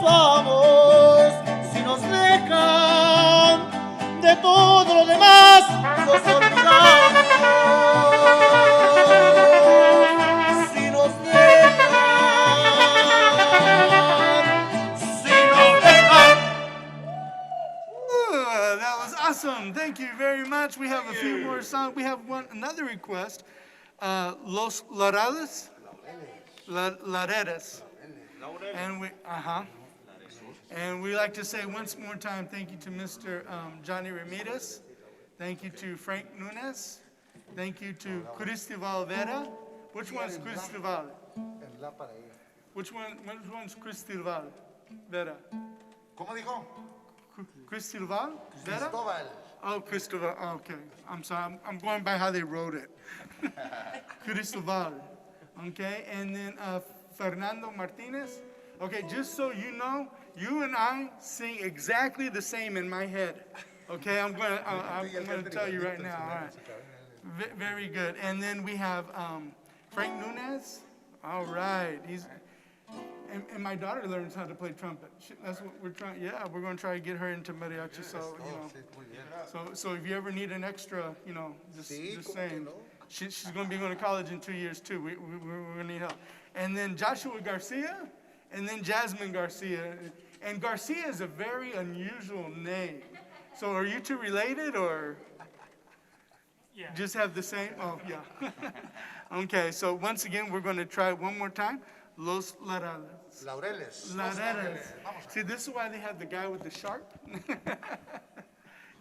somos si nos dejan? De todo lo demás nos olvidamos. Si nos dejan. That was awesome. Thank you very much. We have a few more songs. We have another request. Los Laureles. Laureles. And we like to say once more time, thank you to Mr. Johnny Ramirez. Thank you to Frank Nunes. Thank you to Cristival Vera. Which one's Cristival? Which one's Cristival Vera? ¿Cómo dijo? Cristival Vera? Cristóbal. Oh, Cristoval. Oh, okay. I'm sorry. I'm going by how they wrote it. Cristoval. Okay. And then Fernando Martinez. Okay. Just so you know, you and I sing exactly the same in my head. Okay. I'm going to tell you right now. All right. Very good. And then we have Frank Nunes. All right. And my daughter learns how to play trumpet. That's what we're trying. Yeah, we're going to try to get her into mariachi. So so if you ever need an extra, just saying. She's going to be going to college in 2 years too. We're going to need help. And then Joshua Garcia, and then Jasmine Garcia. And Garcia is a very unusual name. So are you two related or? Yeah. Just have the same? Oh, yeah. Okay. So once again, we're going to try it one more time. Los Laureles. Laureles. See, this is why they have the guy with the sharp.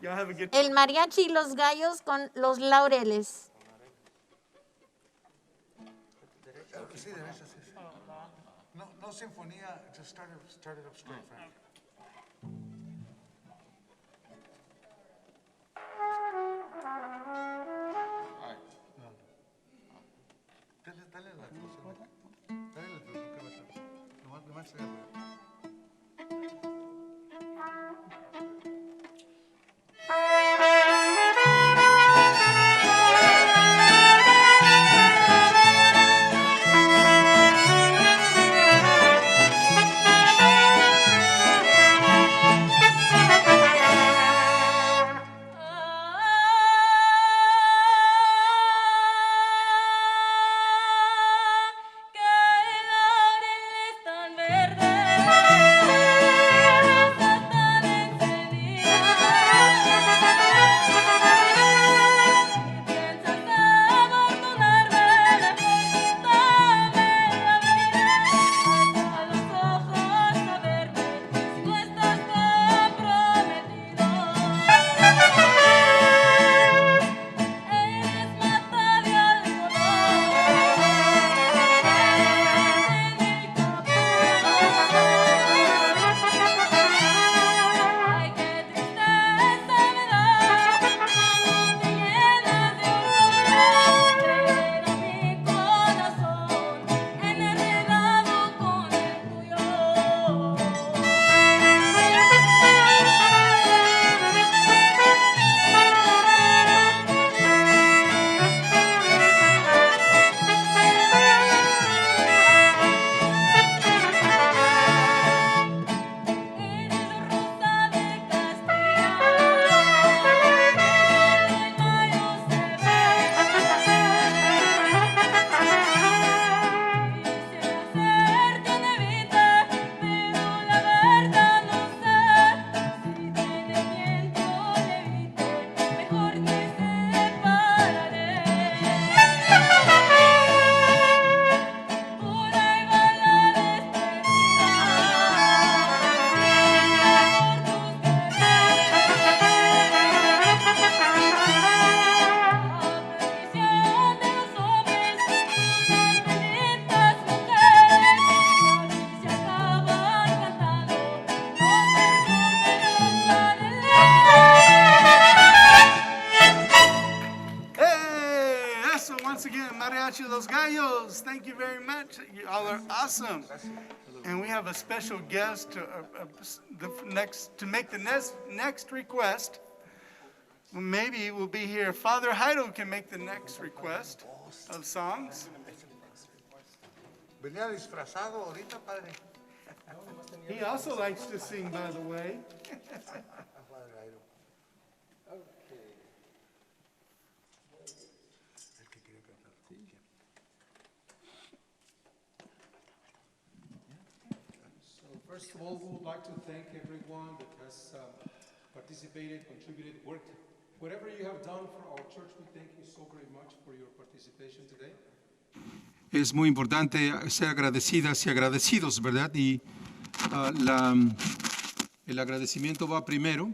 Y'all have a good El mariachi y los gallos con los laureles. Sí, derecha, sí. No sinfonía, just start it up straight, Frank. Dale la introducción. Dale la introducción que va a ser. Nomás se abre. Mariachi Los Gallos. Thank you very much. You all are awesome. And we have a special guest to make the next request. Maybe we'll be here. Father Jairo can make the next request of songs. Venía disfrazado ahorita, padre. He also likes to sing, by the way. First of all, we would like to thank everyone that has participated, contributed, worked. Whatever you have done for our church, we thank you so very much for your participation today. Es muy importante ser agradecidas y agradecidos, ¿verdad? Y el agradecimiento va primero.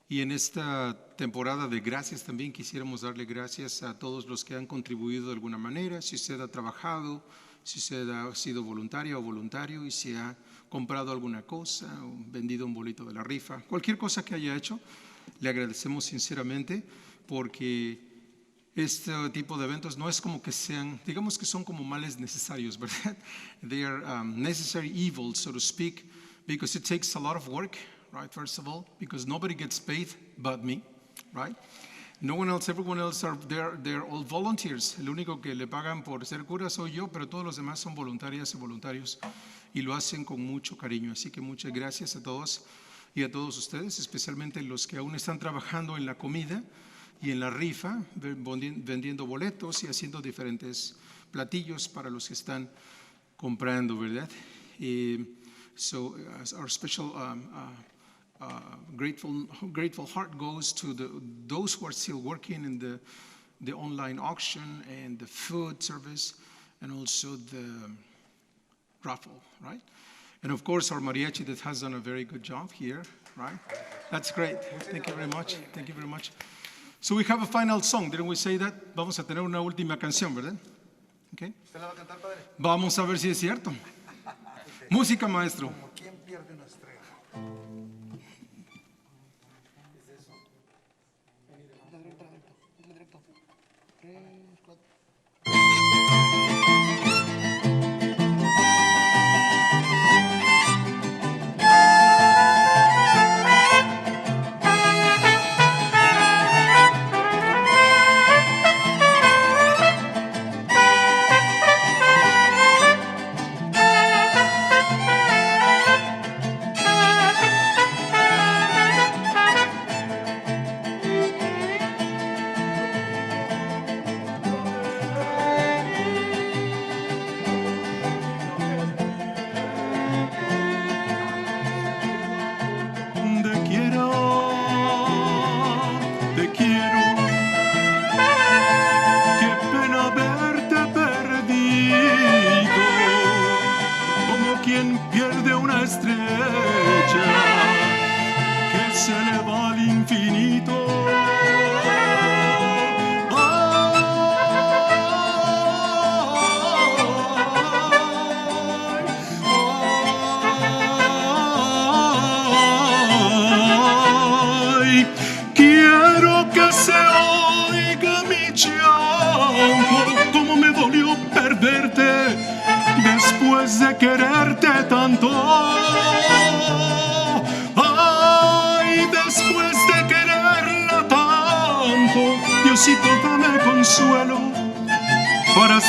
Y en esta temporada de gracias también quisiéramos darle gracias a todos los que han contribuido de alguna manera. Si usted ha trabajado, si usted ha sido voluntaria o voluntario y si ha comprado alguna cosa o vendido un boleto de la rifa, cualquier cosa que haya hecho, le agradecemos sinceramente porque este tipo de eventos no es como que sean, digamos que son como males necesarios, ¿verdad? They are necessary evils, so to speak, because it takes a lot of work, right? First of all, because nobody gets paid but me, right? No one else, everyone else they're all volunteers. El único que le pagan por ser cura soy yo, pero todos los demás son voluntarias y voluntarios y lo hacen con mucho cariño. Así que muchas gracias a todos y a todos ustedes, especialmente los que aún están trabajando en la comida y en la rifa, vendiendo boletos y haciendo diferentes platillos para los que están comprando, ¿verdad? So our special grateful heart goes to those who are still working in the online auction and the food service and also the raffle, right? And of course our mariachi that has done a very good job here, right? That's great. Thank you very much. Thank you very much. So we have a final song. Didn't we say that? Vamos a tener una última canción, ¿verdad? Okay. ¿Usted la va a cantar, padre? Vamos a ver si es cierto. Música, maestro. Como quien pierde una estrella.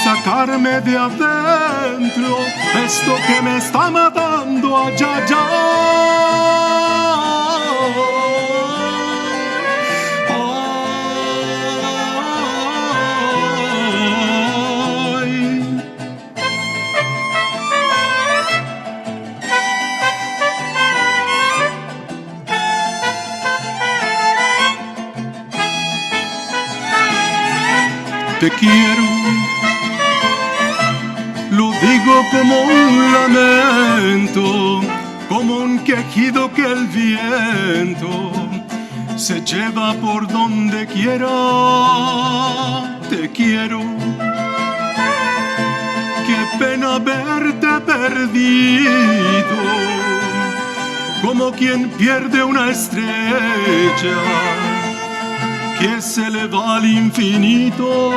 Sacarme de adentro esto que me está matando allá, Te quiero. Lo digo como un lamento, como un quejido que el viento se lleva por donde quiera. Te quiero. Qué pena verte perdido, como quien pierde una estrella que se le va al infinito.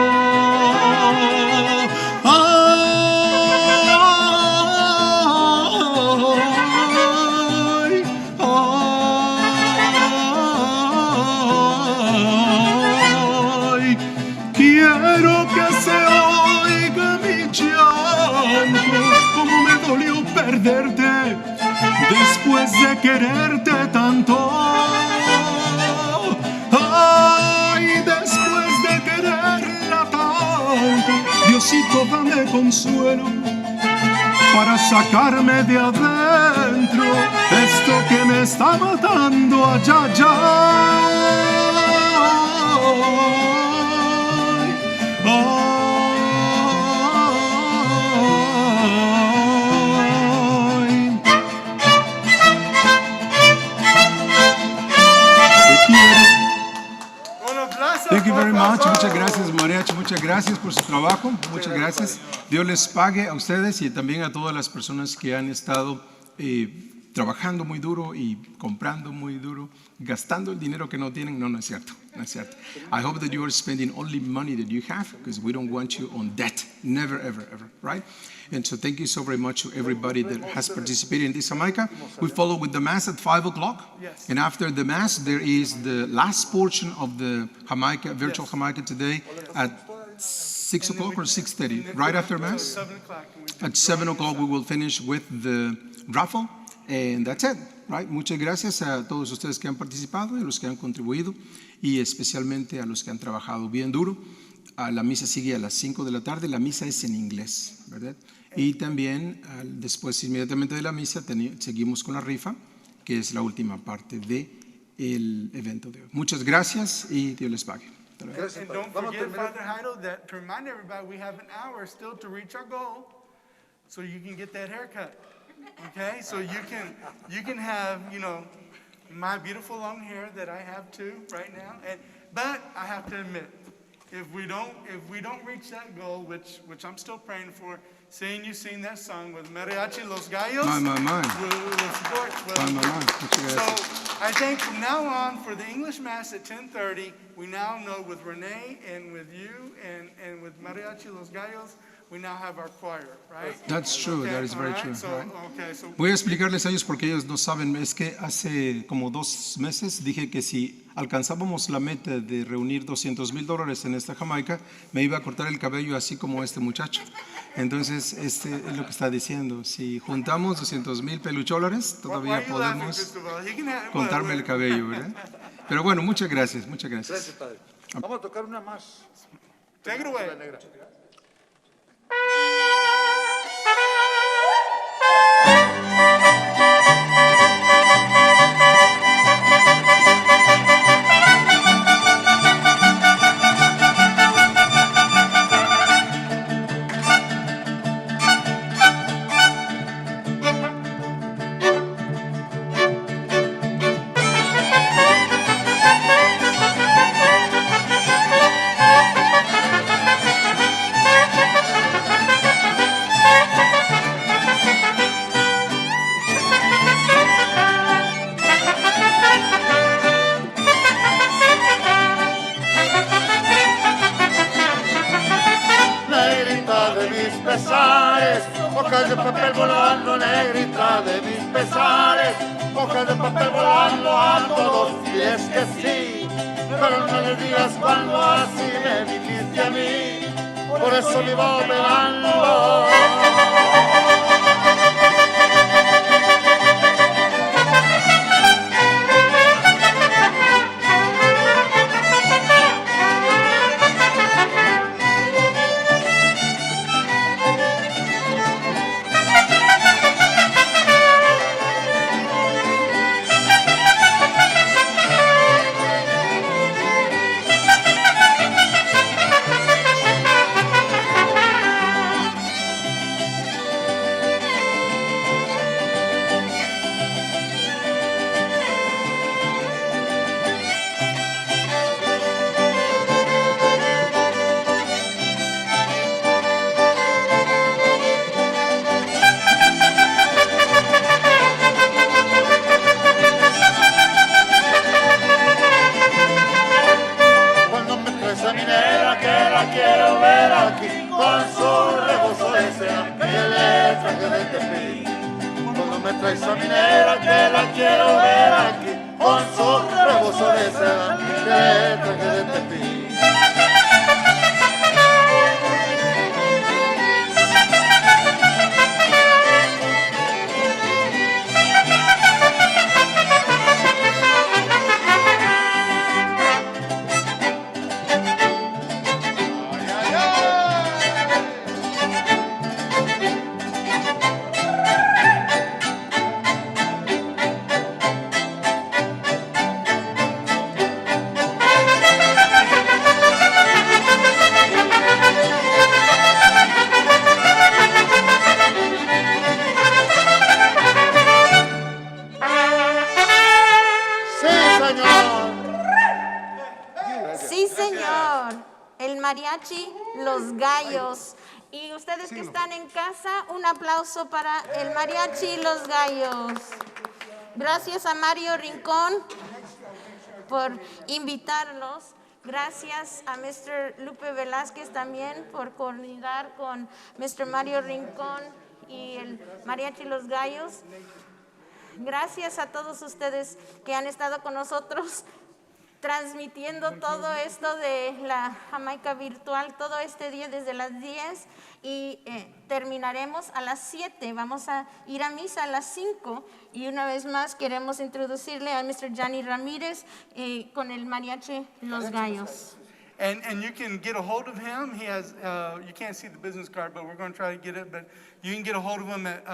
Quiero que se oiga mi llanto, como me dolió perderte quererte tanto. Ay, después de quererla tanto, Diosito, dame consuelo para sacarme de adentro esto que me está matando allá, allá. Thank you very much. Muchas gracias, Mariachi. Muchas gracias por su trabajo. Muchas gracias. Dios les pague a ustedes y también a todas las personas que han estado trabajando muy duro y comprando muy duro, gastando el dinero que no tienen. No, no es cierto. No es cierto. I hope that you are spending only money that you have, because we don't want you on debt. Never, ever, ever. Right? And so thank you so very much to everybody that has participated in this Jamaica. We follow with the Mass at 5 o'clock. Yes. And after the Mass, there is the last portion of the Jamaica, virtual Jamaica today at 6 o'clock or 6:30, right after Mass? 7 o'clock. At 7 o'clock we will finish with the raffle. And that's it, right? Muchas gracias a todos ustedes que han participado y a los que han contribuido y especialmente a los que han trabajado bien duro. La misa sigue a las 5 de la tarde. La misa es en inglés, ¿verdad? Y también después, inmediatamente de la misa, seguimos con la rifa, que es la última parte del evento de hoy. Muchas gracias y Dios les pague. And don't forget, Father Jairo, that to remind everybody, we have an hour still to reach our goal, so you can get that haircut. Okay, so you can have, you know, my beautiful long hair that I have too right now. But I have to admit, if we don't reach that goal, which I'm still praying for, seeing you sing that song with Mariachi Los Gallos, My. will support. So I think from now on, for the English Mass at 10:30, we now know with Rene and with you and with Mariachi Los Gallos, we now have our choir, right? That's true, Okay, that is very all right, true. so, Right. okay, so Voy a explicarles a ellos porque ellos no saben. Es que hace como 2 meses dije que si alcanzábamos la meta de reunir $200,000 en esta Jamaica, me iba a cortar el cabello así como este muchacho. Entonces, este es lo que está diciendo. Si juntamos $200,000 peluchólares, todavía podemos cortarme el cabello, ¿verdad? Pero bueno, muchas gracias, muchas gracias. Gracias, Padre. Vamos a tocar una más. take it away. La negra. hojas de papel volando, negrita de mis pesares, hojas de papel volando a todos, y es que sí, pero no les digas cuando así me dijiste a mí, por eso vivo pegando. Mariachi Los Gallos. Y ustedes que están en casa, un aplauso para el Mariachi Los Gallos. Gracias a Mario Rincón por invitarlos. Gracias a Mr. Lupe Velasquez también por coordinar con Mr. Mario Rincón y el Mariachi Los Gallos. Gracias a todos ustedes que han estado con nosotros transmitiendo todo esto de la Jamaica virtual, todo este día desde las 10 y terminaremos a las 7. Vamos a ir a misa a las 5 y una vez más queremos introducirle a Mr. Johnny Ramírez con el Mariachi Los Gallos. And you can get a hold of him. He has, you can't see the business card, but we're going to try to get it. But you can get a hold of him at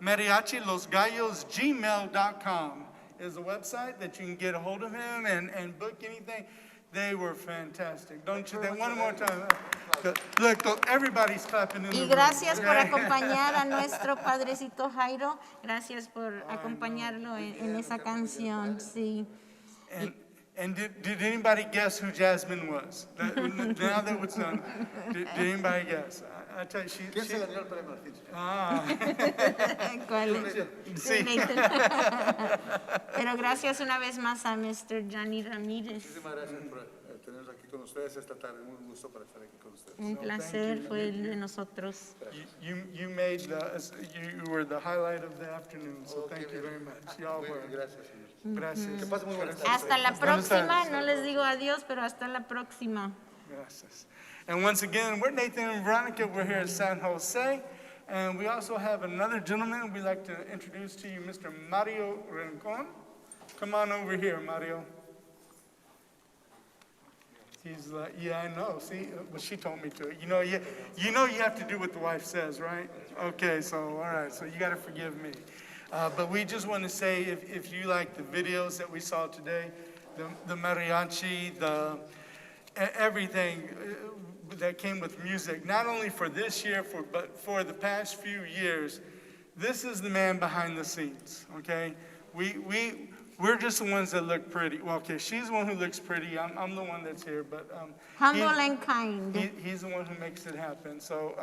mariachilosgallosgmail.com is the website that you can get a hold of him and book anything. They were fantastic. Don't you think? One more time. Look, everybody's clapping in the Y room. gracias por acompañar a nuestro padrecito Jairo. Gracias por acompañarlo en esa canción. Sí. And did anybody guess who Jasmine was? Now that it's done, did anybody guess? I tell you, ¿Quién se ganó el premio? ¿Cuál es? Sí. Pero gracias una vez más a Mr. Johnny Ramírez. Muchísimas gracias por tenernos aquí con ustedes esta tarde. Un gusto para estar aquí con ustedes. Un placer fue el de nosotros. You made you were the highlight of the afternoon, so thank you very much. Y'all were. Gracias, señor. Gracias. Que pasen muy buenas tardes. Hasta la próxima, no les digo adiós, pero hasta la próxima. Gracias. And once again, we're Nathan and Veronica. We're here at San Jose. And we also have another gentleman we'd like to introduce to you, Mr. Mario Rincon. Come on over here, Mario. He's like, yeah, I know. See, well, she told me to. You know you have to do what the wife says, right? Okay, so, all right, so you got to forgive me. But we just want to say, if you like the videos that we saw today, the mariachi, everything that came with music, not only for this year, but for the past few years, this is the man behind the scenes, okay? We're just the ones that look pretty. Well, okay, she's the one who looks pretty. I'm the one that's here, but Humble and kind. he's the one who makes it happen. So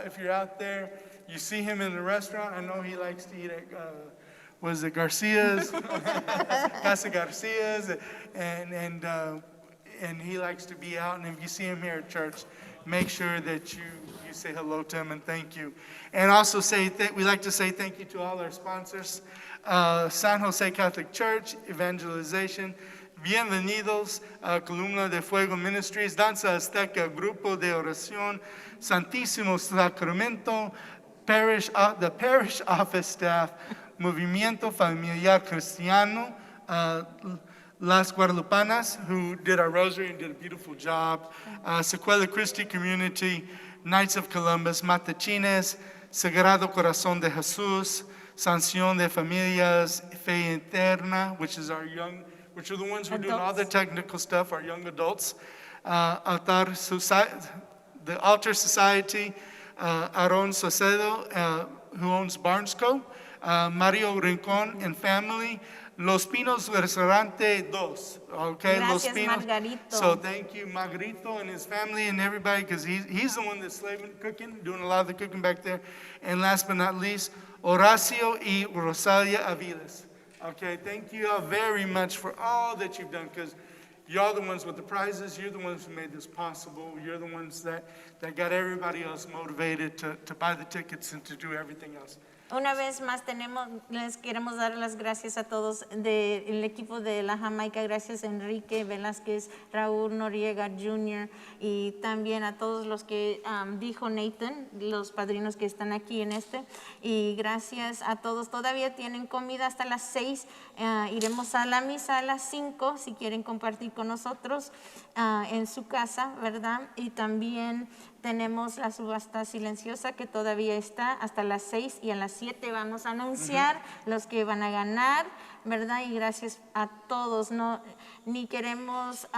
if you're out there, you see him in the restaurant. I know he likes to eat at, was it Garcia's? Casa Garcia's, and he likes to be out. And if you see him here at church, make sure that you say hello to him and thank you. And also we like to say thank you to all our sponsors. San Jose Catholic Church, Evangelization, Bienvenidos, Columna de Fuego Ministries, Danza Azteca, Grupo de Oración, Santísimo Sacramento, the Parish Office Staff, Movimiento Familiar Cristiano, Las Guadalupanas, who did our rosary and did a beautiful job, Secuela Christi Community, Knights of Columbus, Matachines, Sagrado Corazón de Jesús, Sanción de Familias, Fe Eterna, which are the ones who are doing all the technical stuff, our young adults, the Altar Society, Aaron Socedo, who owns Barnes Co., Mario Rincon and family, Los Pinos Restaurante 2, okay? Gracias, Los Pinos. Margarito. So thank you, Margarito and his family and everybody, because he's the one that's cooking, doing a lot of the cooking back there. And last but not least, Horacio y Rosalia Aviles. Okay, thank you all very much for all that you've done, because you're the ones with the prizes. You're the ones who made this possible. You're the ones that got everybody else motivated to buy the tickets and to do everything else. Una vez más les queremos dar las gracias a todos del equipo de la Jamaica. Gracias a Enrique, Velasquez, Raúl Noriega Jr. y también a todos los que dijo Nathan, los padrinos que están aquí en Y gracias a todos. Todavía tienen comida hasta las 6. Iremos a la misa a las 5 si quieren compartir con nosotros en su casa, ¿verdad? Y también tenemos la subasta silenciosa que todavía está hasta las 6 y a las 7 vamos a anunciar los que van a ganar, ¿verdad? Y gracias a todos, ni queremos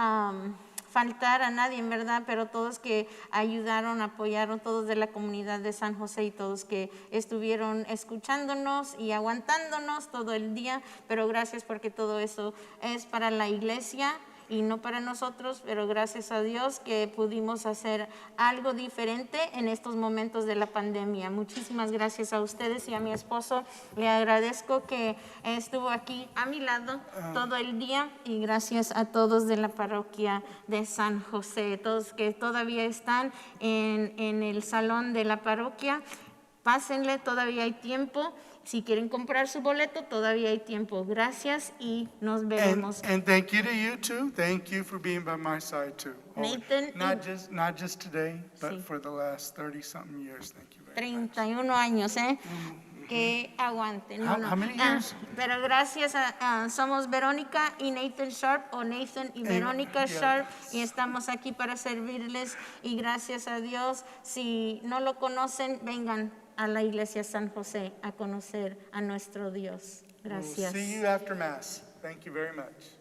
faltar a nadie, ¿verdad? Pero todos que ayudaron, apoyaron, todos de la comunidad de San José y todos que estuvieron escuchándonos y aguantándonos todo el día, pero gracias porque todo eso es para la iglesia y no para nosotros, pero gracias a Dios que pudimos hacer algo diferente en estos momentos de la pandemia. Muchísimas gracias a ustedes y a mi esposo. Le agradezco que estuvo aquí a mi lado todo el día y gracias a todos de la parroquia de San José, todos que todavía están en el salón de la parroquia. Pásenle, todavía hay tiempo. Si quieren comprar su boleto, todavía hay tiempo. Gracias y nos veremos. And thank you to you too. Thank you for being by my side too. Nathan, Not just today, but for the last 30-something years. Thank you very much. 31 años, ¿eh? Que aguante. No, How many years? Pero gracias somos Verónica y Nathan Sharp, o Nathan y Verónica Sharp, y estamos aquí para servirles. Y gracias a Dios, si no lo conocen, vengan a la iglesia San José a conocer a nuestro Dios. Gracias. We'll see you after Mass. Thank you very much.